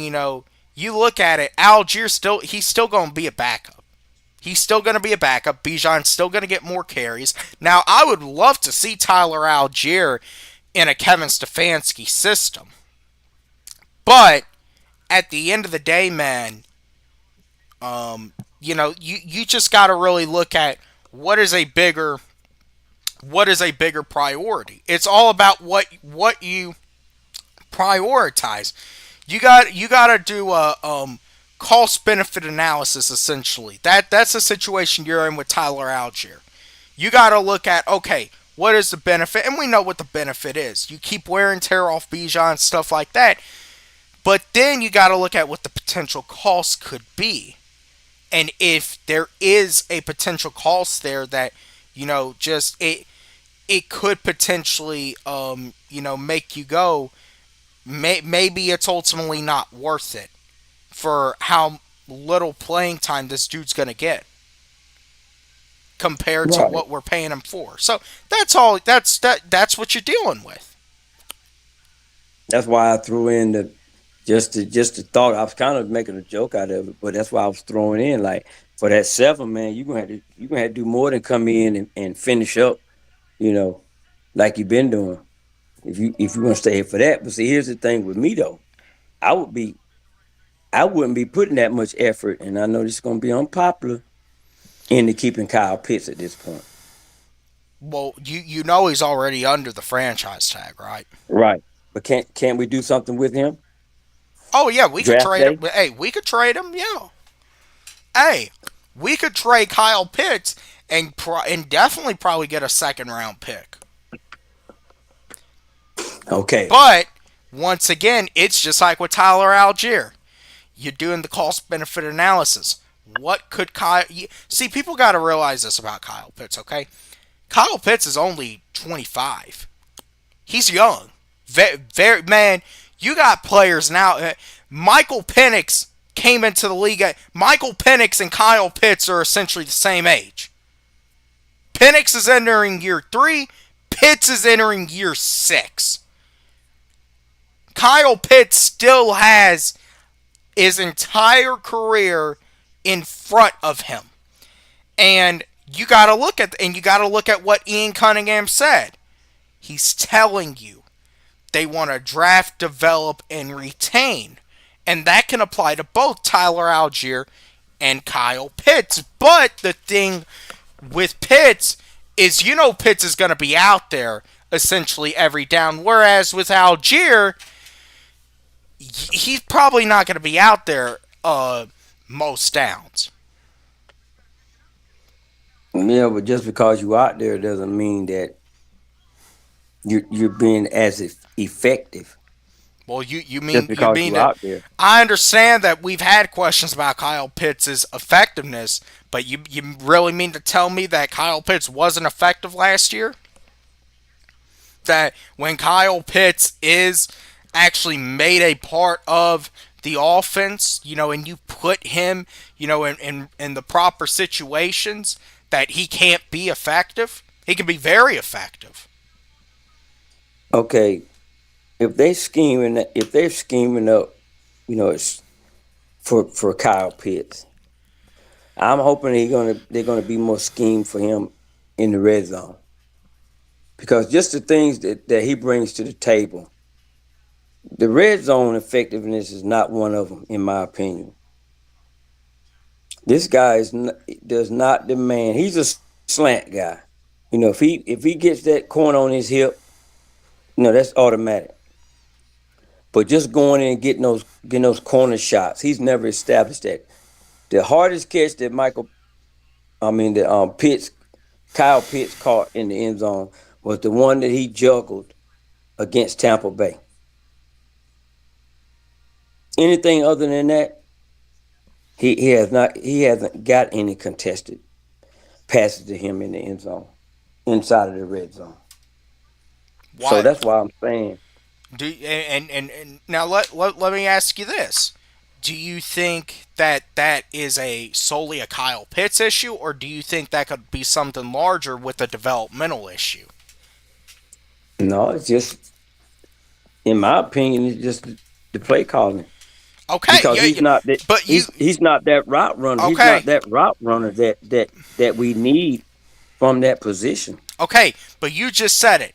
You look at it. Algier he's still going to be a backup. He's still going to be a backup. Bijan's still going to get more carries. Now, I would love to see Tyler Algier in a Kevin Stefanski system, but at the end of the day, man, you just got to really look at what is a bigger what is a bigger priority. It's all about what you prioritize. You got to do a cost benefit analysis essentially. That's the situation you're in with Tyler Algier. You got to look at, okay, what is the benefit, and we know what the benefit is. You keep wear and tear off Bijan and stuff like that, but then you got to look at what the potential cost could be, and if there is a potential cost there that just it could potentially make you go, maybe it's ultimately not worth it for how little playing time this dude's gonna get compared to Right. what we're paying him for. So that's all. That's what you're dealing with. That's why I threw in the just the thought. I was kind of making a joke out of it, but that's why I was throwing in like for that seven man, you gonna have to do more than come in and finish up, you know, like you've been doing. If you want to stay here for that. But see, here's the thing with me though. I would be I wouldn't be putting that much effort, and I know this is gonna be unpopular into keeping Kyle Pitts at this point. Well, you know he's already under the franchise tag, right? Right. But can't we do something with him? Oh yeah, we could Draft trade him. day? Hey, we could trade him. Yeah. Hey, we could trade Kyle Pitts and definitely probably get a second round pick. Okay. But once again, it's just like with Tyler Algier. You're doing the cost benefit analysis. What could Kyle see? People got to realize this about Kyle Pitts. Okay, Kyle Pitts is only 25. He's young. Very man. You got players now. Michael Penix came into the league. Michael Penix and Kyle Pitts are essentially the same age. Penix is entering year 3. Pitts is entering year 6. Kyle Pitts still has his entire career in front of him. And you got to look at what Ian Cunningham said. He's telling you they want to draft, develop, and retain. And that can apply to both Tyler Algier and Kyle Pitts. But the thing with Pitts is, Pitts is going to be out there essentially every down. Whereas with Algier, he's probably not going to be out there most downs. Yeah, but just because you out there doesn't mean that you're being as effective. Well, you Just mean you because mean you that out there. I understand that we've had questions about Kyle Pitts' effectiveness, but you really mean to tell me that Kyle Pitts wasn't effective last year? That when Kyle Pitts is actually made a part of the offense, and you put him, in the proper situations, that he can't be effective? He can be very effective. Okay, if they're scheming up, it's for Kyle Pitts. I'm hoping they're gonna be more scheme for him in the red zone because just the things that he brings to the table, the red zone effectiveness is not one of them, in my opinion. This guy does not demand. He's a slant guy. If he gets that corner on his hip, that's automatic. But just going in and getting those corner shots, he's never established that. The hardest catch that Kyle Pitts caught in the end zone was the one that he juggled against Tampa Bay. Anything other than that, he hasn't got any contested passes to him in the end zone, inside of the red zone. So Why? that's why I'm saying And now let me ask you this: do you think that that is a solely a Kyle Pitts issue, or do you think that could be something larger with a developmental issue? no, it's just in my opinion, it's just the play calling Okay, because yeah, he's yeah, not that but you he's not that route runner. He's not okay, that route runner that we need from that position. okay, but you just said it.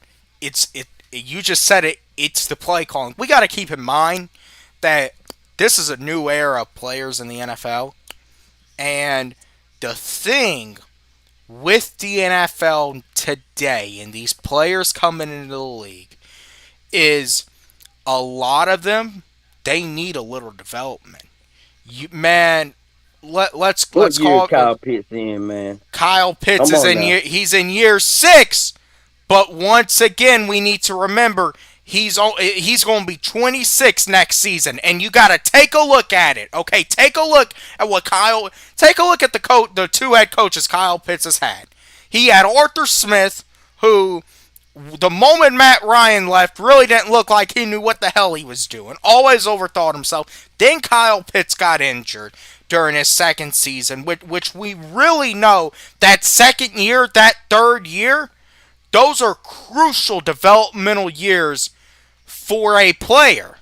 You just said it. It's the play calling. We got to keep in mind that this is a new era of players in the NFL, And the thing with the NFL today and these players coming into the league is a lot of them, they need a little development. Man, What let's year call it, Kyle Pitts in, man? Kyle Pitts Come is on in now. he's in year 6. But once again, we need to remember he's going to be 26 next season, and you got to take a look at it. Okay, take a look at what Kyle. Take a look at the two head coaches Kyle Pitts has had. He had Arthur Smith, who the moment Matt Ryan left really didn't look like he knew what the hell he was doing. Always overthought himself. Then Kyle Pitts got injured during his second season, which we really know that second year, that third year, those are crucial developmental years for a player,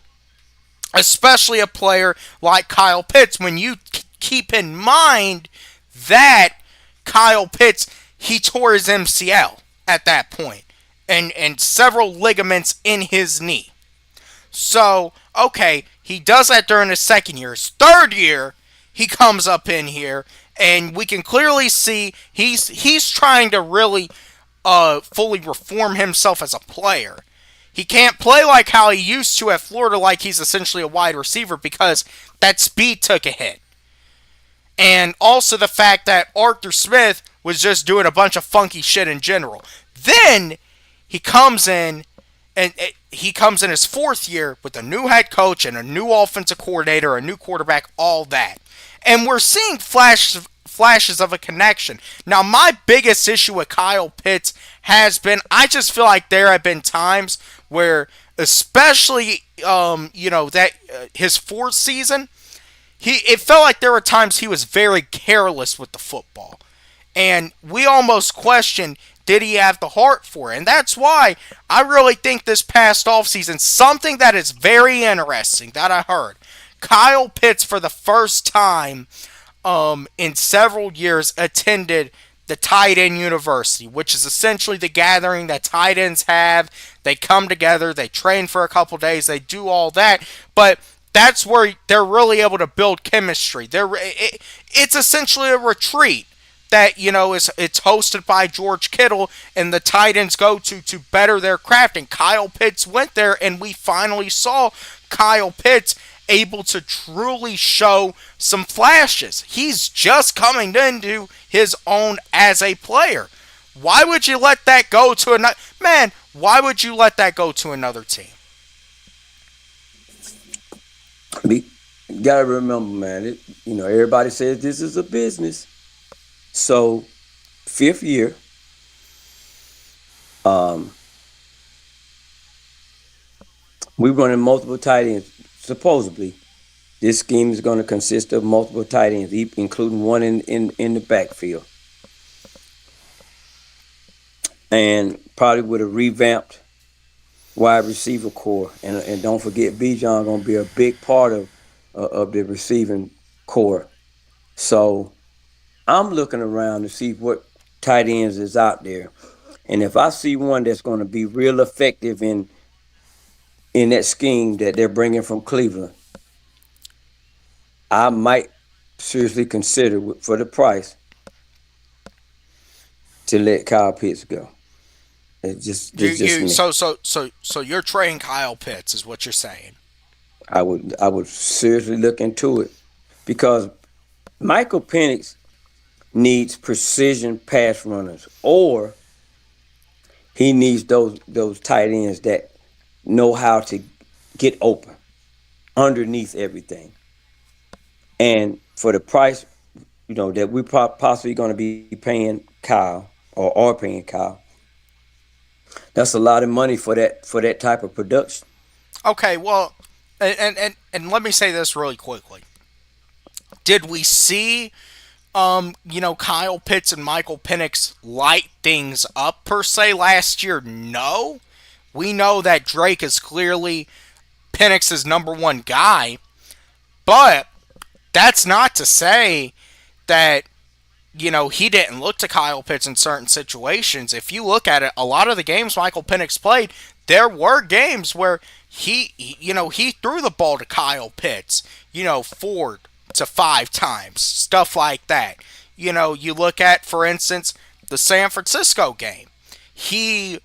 especially a player like Kyle Pitts. When you keep in mind that Kyle Pitts, he tore his MCL at that point and several ligaments in his knee. So, okay, he does that during his second year. His third year, he comes up in here, and we can clearly see he's trying to really fully reform himself as a player. He can't play like how he used to at Florida, like he's essentially a wide receiver, because that speed took a hit. And also the fact that Arthur Smith was just doing a bunch of funky shit in general. Then he comes in and he comes in his fourth year with a new head coach and a new offensive coordinator, a new quarterback, all that. And we're seeing flashes of a connection. Now, my biggest issue with Kyle Pitts has been I just feel like there have been times where, especially, that his fourth season, it felt like there were times he was very careless with the football. And we almost questioned, did he have the heart for it? And that's why I really think this past offseason, something that is very interesting that I heard, Kyle Pitts for the first time in several years attended the tight end university, which is essentially the gathering that tight ends have. They come together, they train for a couple days, they do all that, but that's where they're really able to build chemistry. It's essentially a retreat that it's hosted by George Kittle, and the tight ends go to better their craft. And Kyle Pitts went there, and we finally saw Kyle Pitts able to truly show some flashes. He's just coming into his own as a player. Why would you let that go to another man? Why would you let that go to another team? Be, gotta remember, man. Everybody says this is a business. So, fifth year, um, we running multiple tight ends. Supposedly, this scheme is going to consist of multiple tight ends, including one in the backfield, and probably with a revamped wide receiver core. And don't forget, Bijan going to be a big part of the receiving core. So I'm looking around to see what tight ends is out there. And if I see one that's going to be real effective in that scheme that they're bringing from Cleveland, I might seriously consider for the price to let Kyle Pitts go. You It's just you me. so you're trading Kyle Pitts is what you're saying. I would seriously look into it because Michael Penix needs precision pass runners, or he needs those tight ends that know how to get open underneath everything. And for the price, that we possibly going to be paying Kyle or are paying Kyle, that's a lot of money for that type of production. Okay, well, and let me say this really quickly. Did we see Kyle Pitts and Michael Penix light things up per se last year? No. We know that Drake is clearly Penix's number one guy, but that's not to say that he didn't look to Kyle Pitts in certain situations. If you look at it, a lot of the games Michael Penix played, there were games where he threw the ball to Kyle Pitts, 4 to 5 times, stuff like that. You look at, for instance, the San Francisco game. He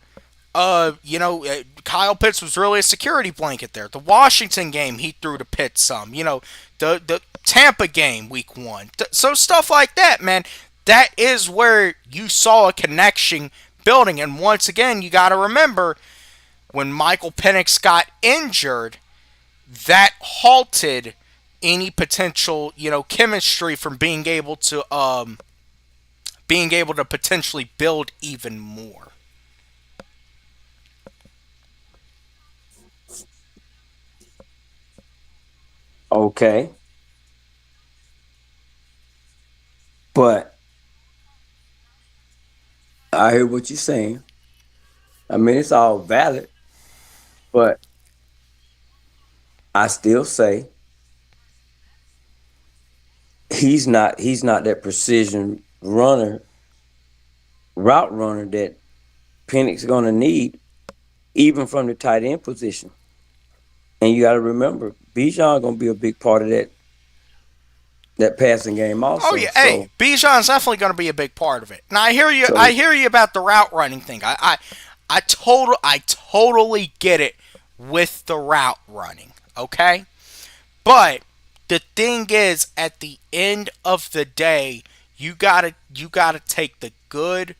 Kyle Pitts was really a security blanket there. The Washington game, he threw to Pitts some. The Tampa game, week 1. So stuff like that, man. That is where you saw a connection building. And once again, you got to remember when Michael Penix got injured, that halted any potential, chemistry from being able to potentially build even more. Okay, but I hear what you're saying. I mean, it's all valid, but I still say he's not that precision route runner that Penix is going to need, even from the tight end position. And you got to remember, Bijan going to be a big part of that passing game Oh also. yeah, hey, So, Bijan's definitely going to be a big part of it. Now I hear you. I so hear you about the route running thing. I totally get it with the route running. Okay, but the thing is, at the end of the day, you gotta take the good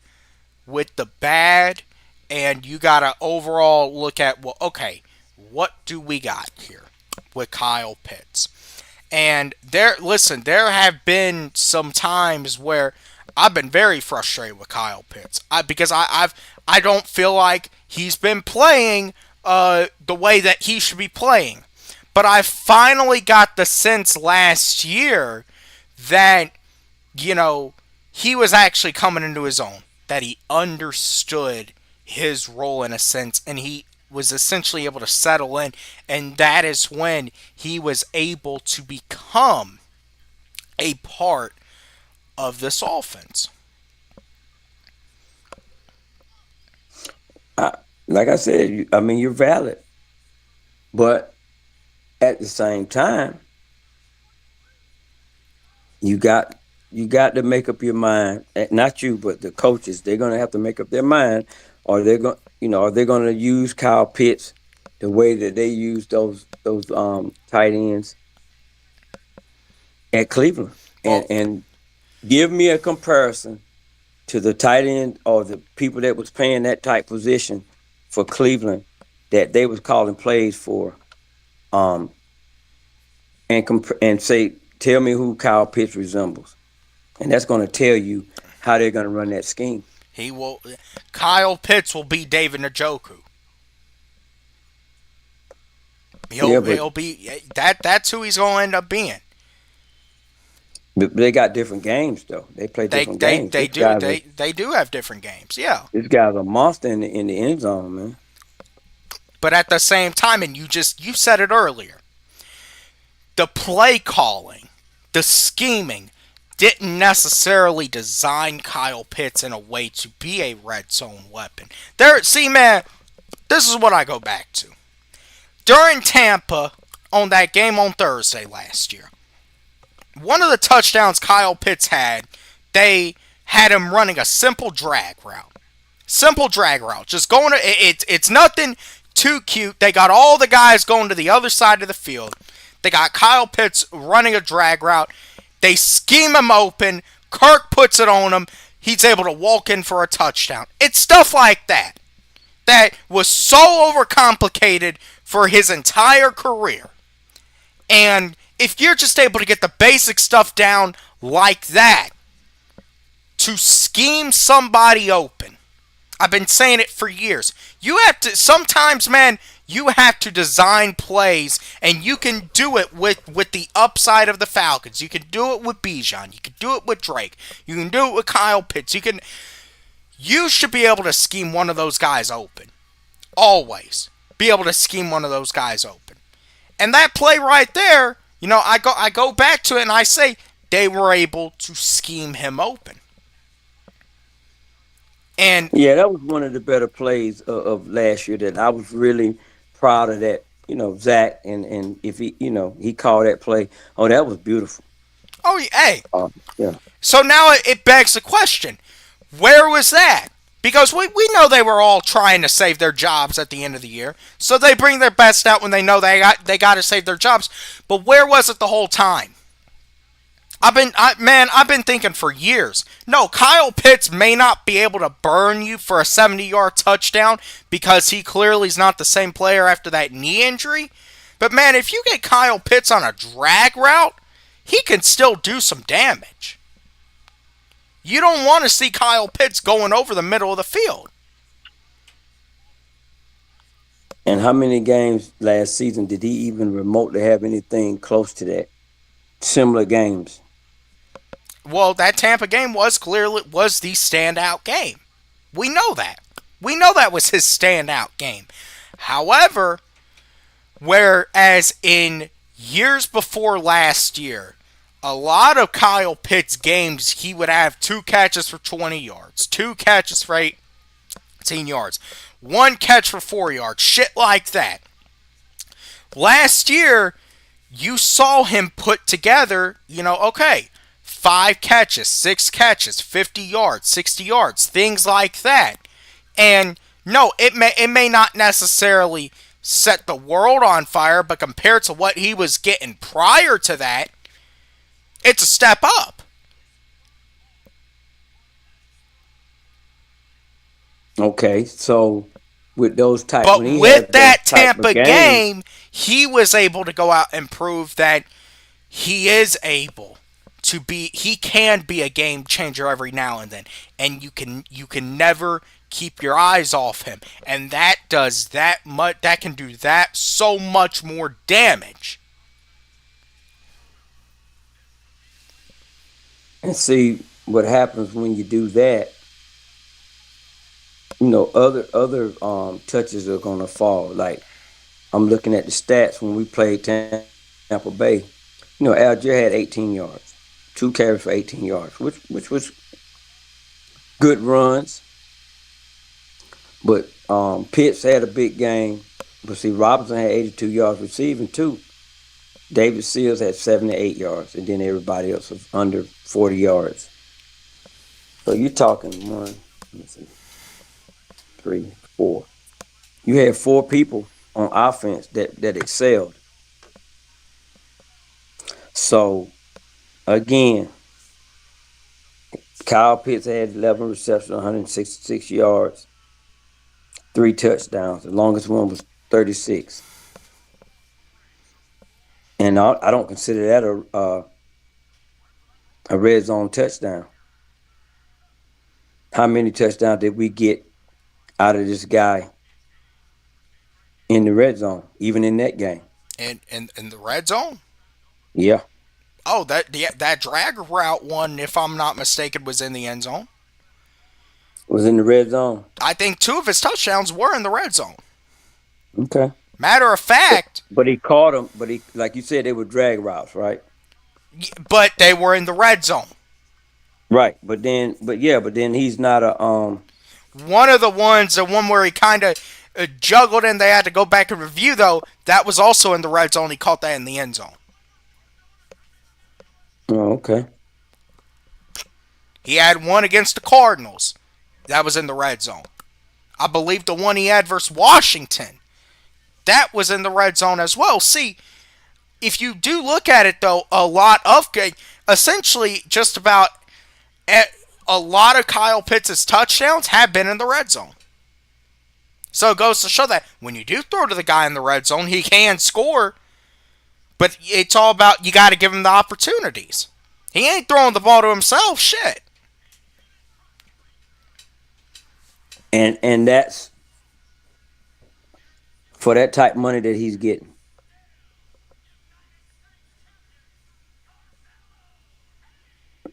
with the bad, and you gotta overall look at, well, okay, what do we got here with Kyle Pitts? And there have been some times where I've been very frustrated with Kyle Pitts, because I don't feel like he's been playing the way that he should be playing. But I finally got the sense last year that, you know, he was actually coming into his own, that he understood his role in a sense, and he was essentially able to settle in, and that is when he was able to become a part of this offense. I, like I said, I mean, you're valid, but at the same time, you got you got to make up your mind. Not you, but the coaches. They're going to have to make up their mind, or they're going, are they going to use Kyle Pitts the way that they use those tight ends at Cleveland, Well, and give me a comparison to the tight end or the people that was paying that type position for Cleveland that they was calling plays for, um, and say, tell me who Kyle Pitts resembles, and that's going to tell you how they're going to run that scheme. he will. Kyle Pitts will be David Njoku. Yeah, He'll be that. That's who he's going to end up being. but they got different games though. They play They different they games. they This do guy's a they they do have different games. Yeah. this guy's a monster in the end zone, man. But at the same time, and you said it earlier, the play calling, the scheming, didn't necessarily design Kyle Pitts in a way to be a red zone weapon. See, man, this is what I go back to. During Tampa, on that game on Thursday last year, one of the touchdowns Kyle Pitts had, they had him running a simple drag route. Simple drag route. Just going to, it's nothing too cute. They got all the guys going to the other side of the field. They got Kyle Pitts running a drag route. They scheme him open. Kirk puts it on him. He's able to walk in for a touchdown. It's stuff like that that was so overcomplicated for his entire career. And if you're just able to get the basic stuff down like that, to scheme somebody open, I've been saying it for years. You have to, sometimes, man, you have to design plays, and you can do it with the upside of the Falcons. You can do it with Bijan. You can do it with Drake. You can do it with Kyle Pitts. You should be able to scheme one of those guys open. Always be able to scheme one of those guys open. And that play right there, I go back to it and I say they were able to scheme him open. And Yeah, that was one of the better plays of last year that I was really proud of that. Zach, and if he called that play, oh, that was beautiful. Oh, hey. Yeah. So now it begs the question: where was that? Because we know they were all trying to save their jobs at the end of the year, so they bring their best out when they know they got to save their jobs. But where was it the whole time? I've been thinking for years. No, Kyle Pitts may not be able to burn you for a 70-yard touchdown because he clearly is not the same player after that knee injury. But man, if you get Kyle Pitts on a drag route, he can still do some damage. You don't want to see Kyle Pitts going over the middle of the field. And how many games last season did he even remotely have anything close to that? Similar games. Well, that Tampa game was the standout game. We know that. We know that was his standout game. However, whereas in years before last year, a lot of Kyle Pitts games, he would have two catches for 20 yards, two catches for 18 yards, one catch for 4 yards, shit like that. Last year, you saw him put together, okay, five catches, six catches, 50 yards, 60 yards, things like that. And no, it may not necessarily set the world on fire, but compared to what he was getting prior to that, it's a step up. Okay, so with those type when But he with has those that type of Tampa games, game, he was able to go out and prove that he is able he can be a game changer every now and then, and you can never keep your eyes off him, and that can do that so much more damage. and see what happens when you do that. Other touches are gonna fall. Like I'm looking at the stats when we played Tampa Bay. Algier had 18 yards, two carries for 18 yards, which was good runs. But Pitts had a big game. But see, Robinson had 82 yards receiving too. David Seals had 78 yards, and then everybody else was under 40 yards. So you're talking one, let me see, three, four. You had four people on offense that excelled. So again, Kyle Pitts had 11 receptions, 166 yards, three touchdowns. The longest one was 36, and I don't consider that a red zone touchdown. How many touchdowns did we get out of this guy in the red zone, even in that game? And in the red zone. Yeah, Oh, that drag route one, if I'm not mistaken, was in the end zone. was in the red zone. I think two of his touchdowns were in the red zone. Okay, Matter of fact, but he caught them. But he, like you said, they were drag routes, right? but they were in the red zone. Right. But then he's not a One of the ones, the one where he kind of juggled and they had to go back and review, though, that was also in the red zone. He caught that in the end zone. Oh, okay. He had one against the Cardinals. That was in the red zone. I believe the one he had versus Washington, that was in the red zone as well. See, if you do look at it, though, essentially just about a lot of Kyle Pitts' touchdowns have been in the red zone. So it goes to show that when you do throw to the guy in the red zone, he can score, but it's all about you got to give him the opportunities. He ain't throwing the ball to himself. Shit. And that's for that type of money that he's getting.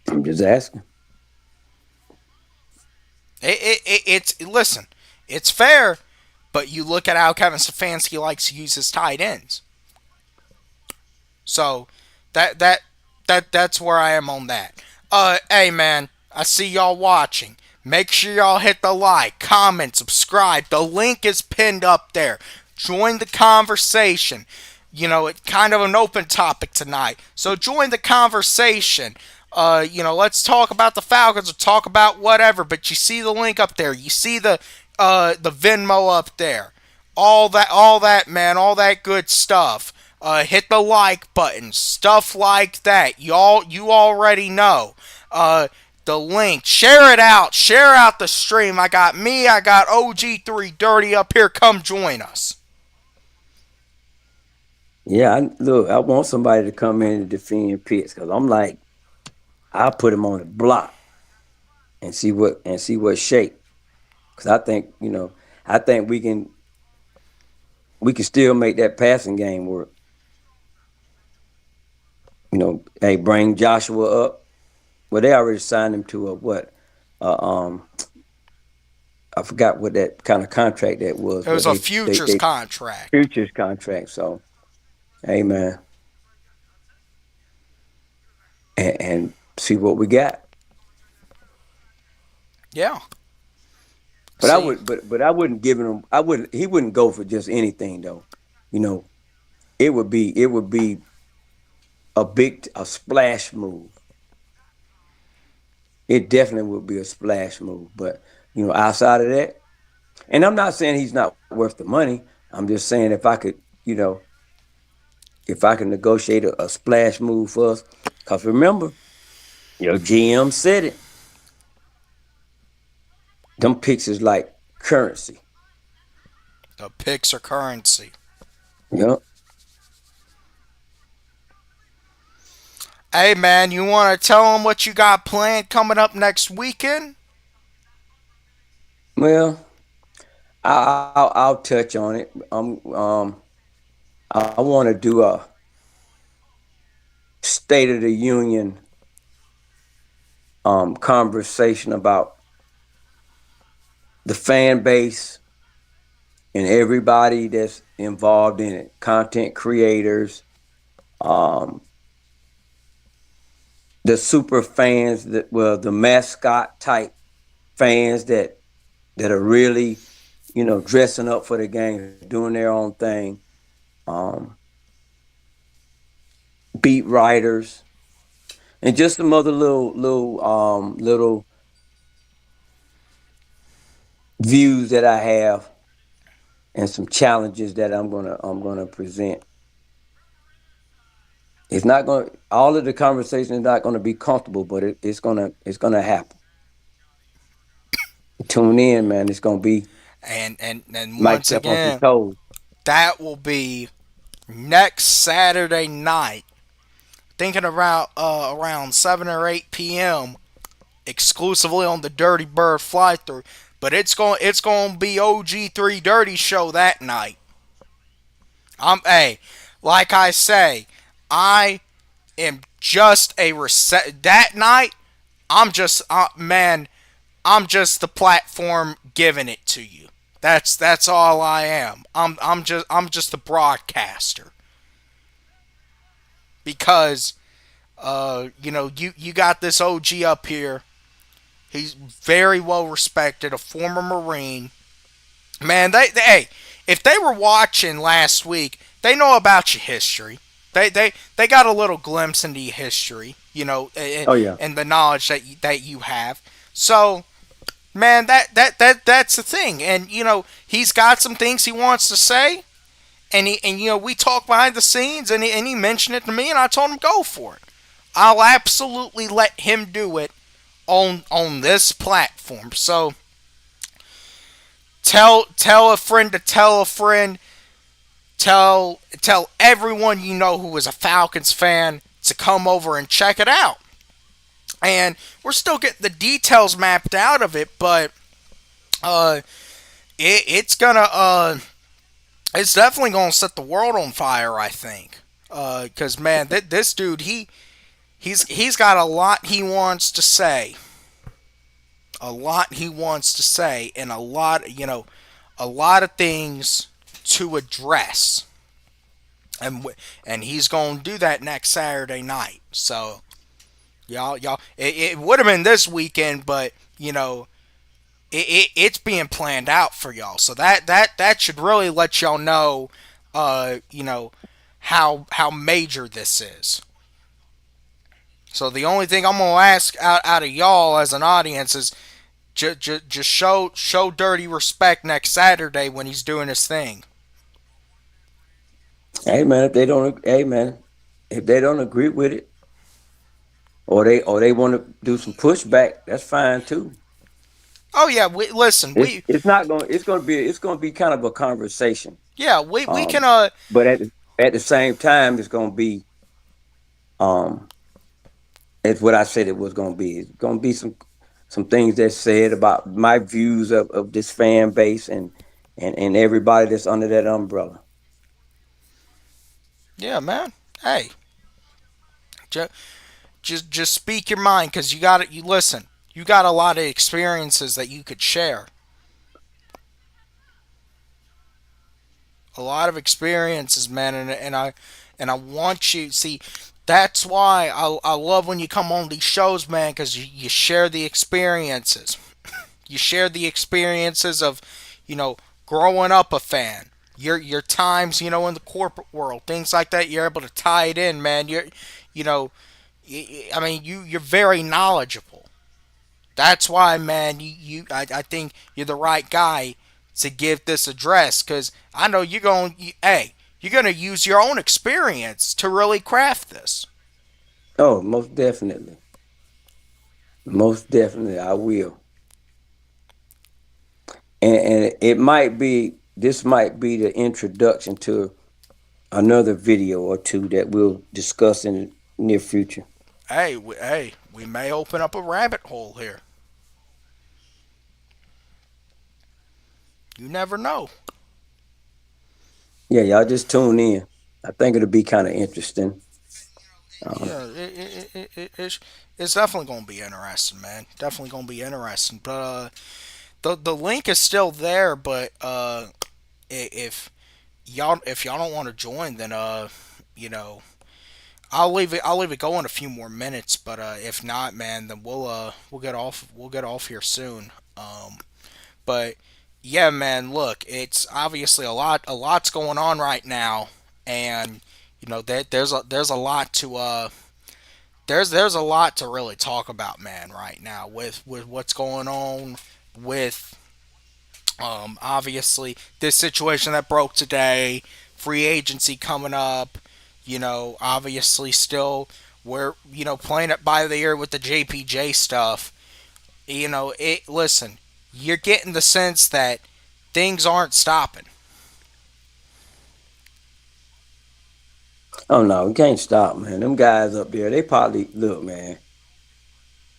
I'm just asking. It's listen, it's fair, but you look at how Kevin Stefanski likes to use his tight ends. So that that that's where I am on that. Hey man, I see y'all watching. Make sure y'all hit the like, comment, subscribe. The link is pinned up there. Join the conversation. It's kind of an open topic tonight. So join the conversation. Let's talk about the Falcons or talk about whatever. But you see the link up there. You see the Venmo up there. All that, man, all that good stuff. Hit the like button, stuff like that. You already know. The link, share out the stream. I got OG3 Dirty up here. Come join us. Yeah, look, I want somebody to come in and defend Pitts because I'm like, I'll put him on the block and see what shake. Because I think I think we can still make that passing game work. Hey, bring Joshua up. Well, they already signed him to a what? Uh, um, I forgot what that kind of contract that was, It but was a they futures contract. futures contract. So, hey man, and see what we got. Yeah. But I See, would, but I wouldn't give him. I wouldn't. He wouldn't go for just anything though. You know, it would be a splash move. It definitely would be a splash move. But outside of that, and I'm not saying he's not worth the money. I'm just saying you know, if I could negotiate a splash move for us, because remember, your GM said it. Them picks is like currency. the picks are currency. Yep. Hey, man, you want to tell them what you got planned coming up next weekend? Well, I'll touch on it. I want to do a State of the Union conversation about the fan base and everybody that's involved in it, content creators, um, the super fans the mascot type fans that are really dressing up for the game, doing their own thing, um, beat writers, and just some other little views that I have and some challenges that I'm gonna present. It's not going all of the conversation is not gonna be comfortable, but it's gonna happen. Tune in, man. It's gonna be And might once step on some again, toes. that will be next Saturday night. Thinking around 7 or 8 p.m. exclusively on the Dirty Bird fly through. But it's going to be OG3 Dirty show that night. Hey, like I say, I am just that night. Man, I'm just the platform giving it to you. That's all I am. I'm just the broadcaster because you got this OG up here. He's very well respected, a former Marine. Man, hey, if they were watching last week, they know about your history. They got a little glimpse into your history, and, Oh yeah. and the knowledge that you have. So, man, that's the thing. And he's got some things he wants to say, and we talked behind the scenes, and he mentioned it to me, and I told him go for it. I'll absolutely let him do it on this platform. So tell a friend to tell a friend. Tell everyone you know who is a Falcons fan to come over and check it out. And we're still getting the details mapped out of it, but uh, it's gonna it's definitely gonna set the world on fire. I think, because man, this dude he's got a lot he wants to say, and a lot of things to address, and he's gonna do that next Saturday night. So y'all, it would have been this weekend, but it's being planned out for y'all. So that should really let y'all know, uh, you know, how major this is. So the only thing I'm gonna ask out of y'all as an audience is just show dirty respect next Saturday when he's doing his thing. Hey man, if they don't, hey man, if they don't agree with it, or they want to do some pushback, that's fine too. Oh yeah, we listen. We It's not going. It's going to be kind of a conversation. yeah we can Um, but at the same time, it's going to be um, it's what I said it was going to be. It's going to be some things that said about my views of this fan base and everybody that's under that umbrella. yeah man. Hey, just just speak your mind because you got it. You listen. You got a lot of experiences that you could share. A lot of experiences, man, and I want you see. That's why I love when you come on these shows, man, because you share the experiences. You share the experiences of, you know, growing up a fan. Your times, you know, in the corporate world, things like that. You're able to tie it in, man. You know, I mean, you're very knowledgeable. That's why, man, I think you're the right guy to give this address because I know hey, you're going to use your own experience to really craft this. Oh, most definitely, I will. And it might be this might be the introduction to another video or two that we'll discuss in the near future. Hey, we may open up a rabbit hole here. You never know. Yeah, y'all just tune in. I think it'll be kind of interesting. Um, Yeah, it's definitely going to be interesting, man. Definitely going to be interesting. But the link is still there. But if y'all don't want to join, then you know, I'll leave it go in a few more minutes. But if not, man, then we'll get off here soon. But yeah, man, look, it's obviously a lot's going on right now, and you know there's a lot to there's a lot to really talk about, man, right now with what's going on with obviously this situation that broke today, free agency coming up, you know, obviously still we're you know playing it by the ear with the JPJ stuff. You know, it listen, you're getting the sense that things aren't stopping. oh no, we can't stop, man. Them guys up there, they probably look, man.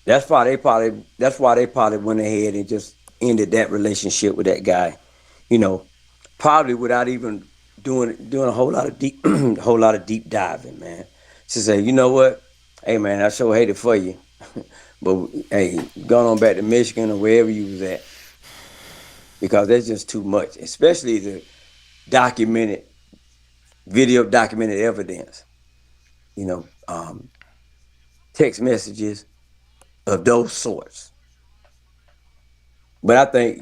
That's why they probably went ahead and just ended that relationship with that guy. You know, probably without even doing a whole lot of deep whole lot of deep diving, man. She said, you know what? Hey man, I sure hate it for you. But hey, going on back to Michigan or wherever you was at, because that's just too much, especially the documented documented evidence, you know, text messages of those sorts. But I think,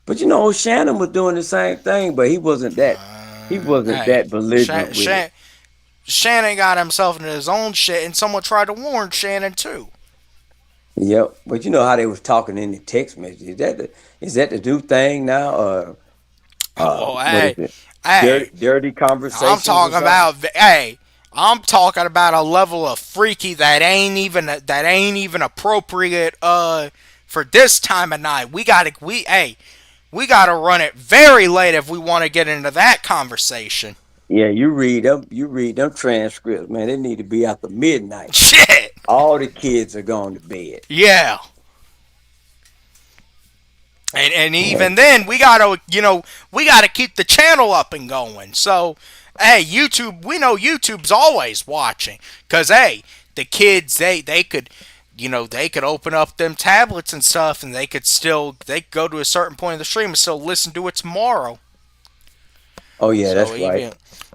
but Shannon was doing the same thing, but he wasn't that Hey, belligerent with it. Shannon got himself into his own shit, and someone tried to warn Shannon too. Yep. But you know how they was talking in the text message. Is that the new thing now? Or Well, what is it? hey, Dirty I'm conversations or talking something? about hey, I'm talking about a level of freaky that ain't even appropriate for this time of night. We gotta run it very late if we want to get into that conversation. Yeah, you read them transcripts, man. They need to be after midnight. Shit. All the kids are going to bed. Yeah. And Yeah. even then, we gotta keep the channel up and going. So, hey, YouTube, we know YouTube's always watching, cause hey, the kids they could, they could open up them tablets and stuff, and they could go to a certain point of the stream and still listen to it tomorrow. Oh yeah, So that's right. even,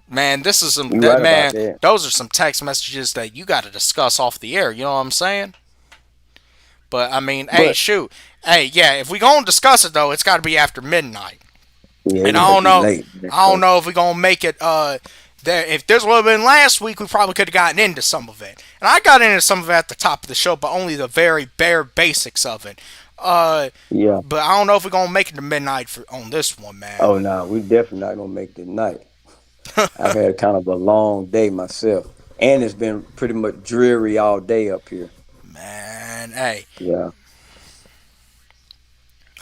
man, this is some You're that right about man, that. those are some text messages that you got to discuss off the air. You know what I'm saying? But I mean, hey, But shoot, hey, yeah, if we gonna discuss it though, it's got to be after midnight. yeah, And it got to be late, man. I don't know if we're gonna make it. If this would have been last week, we probably could have gotten into some of it. And I got into some of it at the top of the show, but only the very bare basics of it. Uh, Yeah. but I don't know if we're gonna make it to midnight on this one, man. Oh no, we definitely not gonna make the night. I've had kind of a long day myself, and it's been pretty much dreary all day up here. Man, hey, Yeah.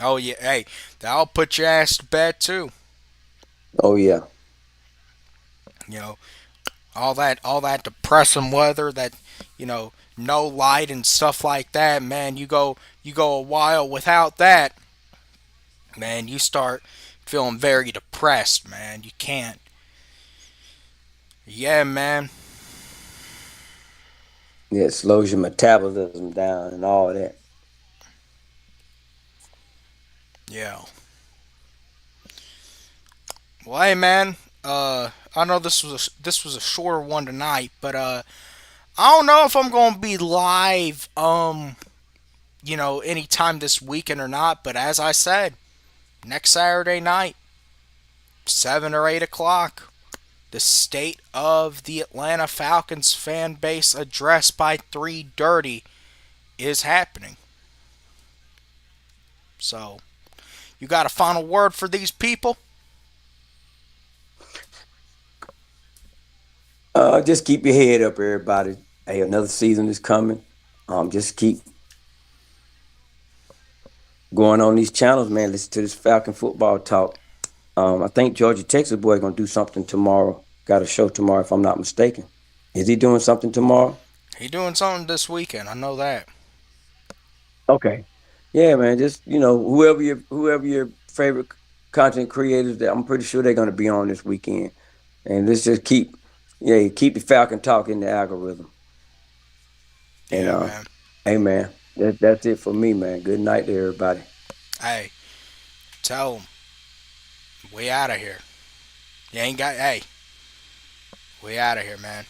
oh yeah, hey, that'll put your ass to bed too. Oh yeah. You know, all that depressing weather, that no light and stuff like that, man. You go a while without that, man. You start feeling very depressed, man. You can't. Yeah, man. Yeah, it slows your metabolism down and all that. Yeah. Well, hey, man. I know this was a shorter one tonight, but I don't know if I'm gonna be live. Anytime this weekend or not. But as I said, next Saturday night, 7 or 8 o'clock, the State of the Atlanta Falcons fan base address by Three Dirty is happening. So, you got a final word for these people? Just keep your head up, everybody. Hey, another season is coming. Just keep going on these channels, man. Listen to this Falcon football talk. I think Georgia Texas boy gonna do something tomorrow. Got a show tomorrow, if I'm not mistaken. Is he doing something tomorrow? He doing something this weekend. I know that. Okay. Yeah, man. Just whoever your favorite content creators, that I'm pretty sure they're gonna be on this weekend. And let's just keep the Falcon talk in the algorithm. And Yeah, man. hey, man, that's it for me, man. Good night to everybody. Hey, tell him we out of here. You ain't got. Hey, we out of here, man.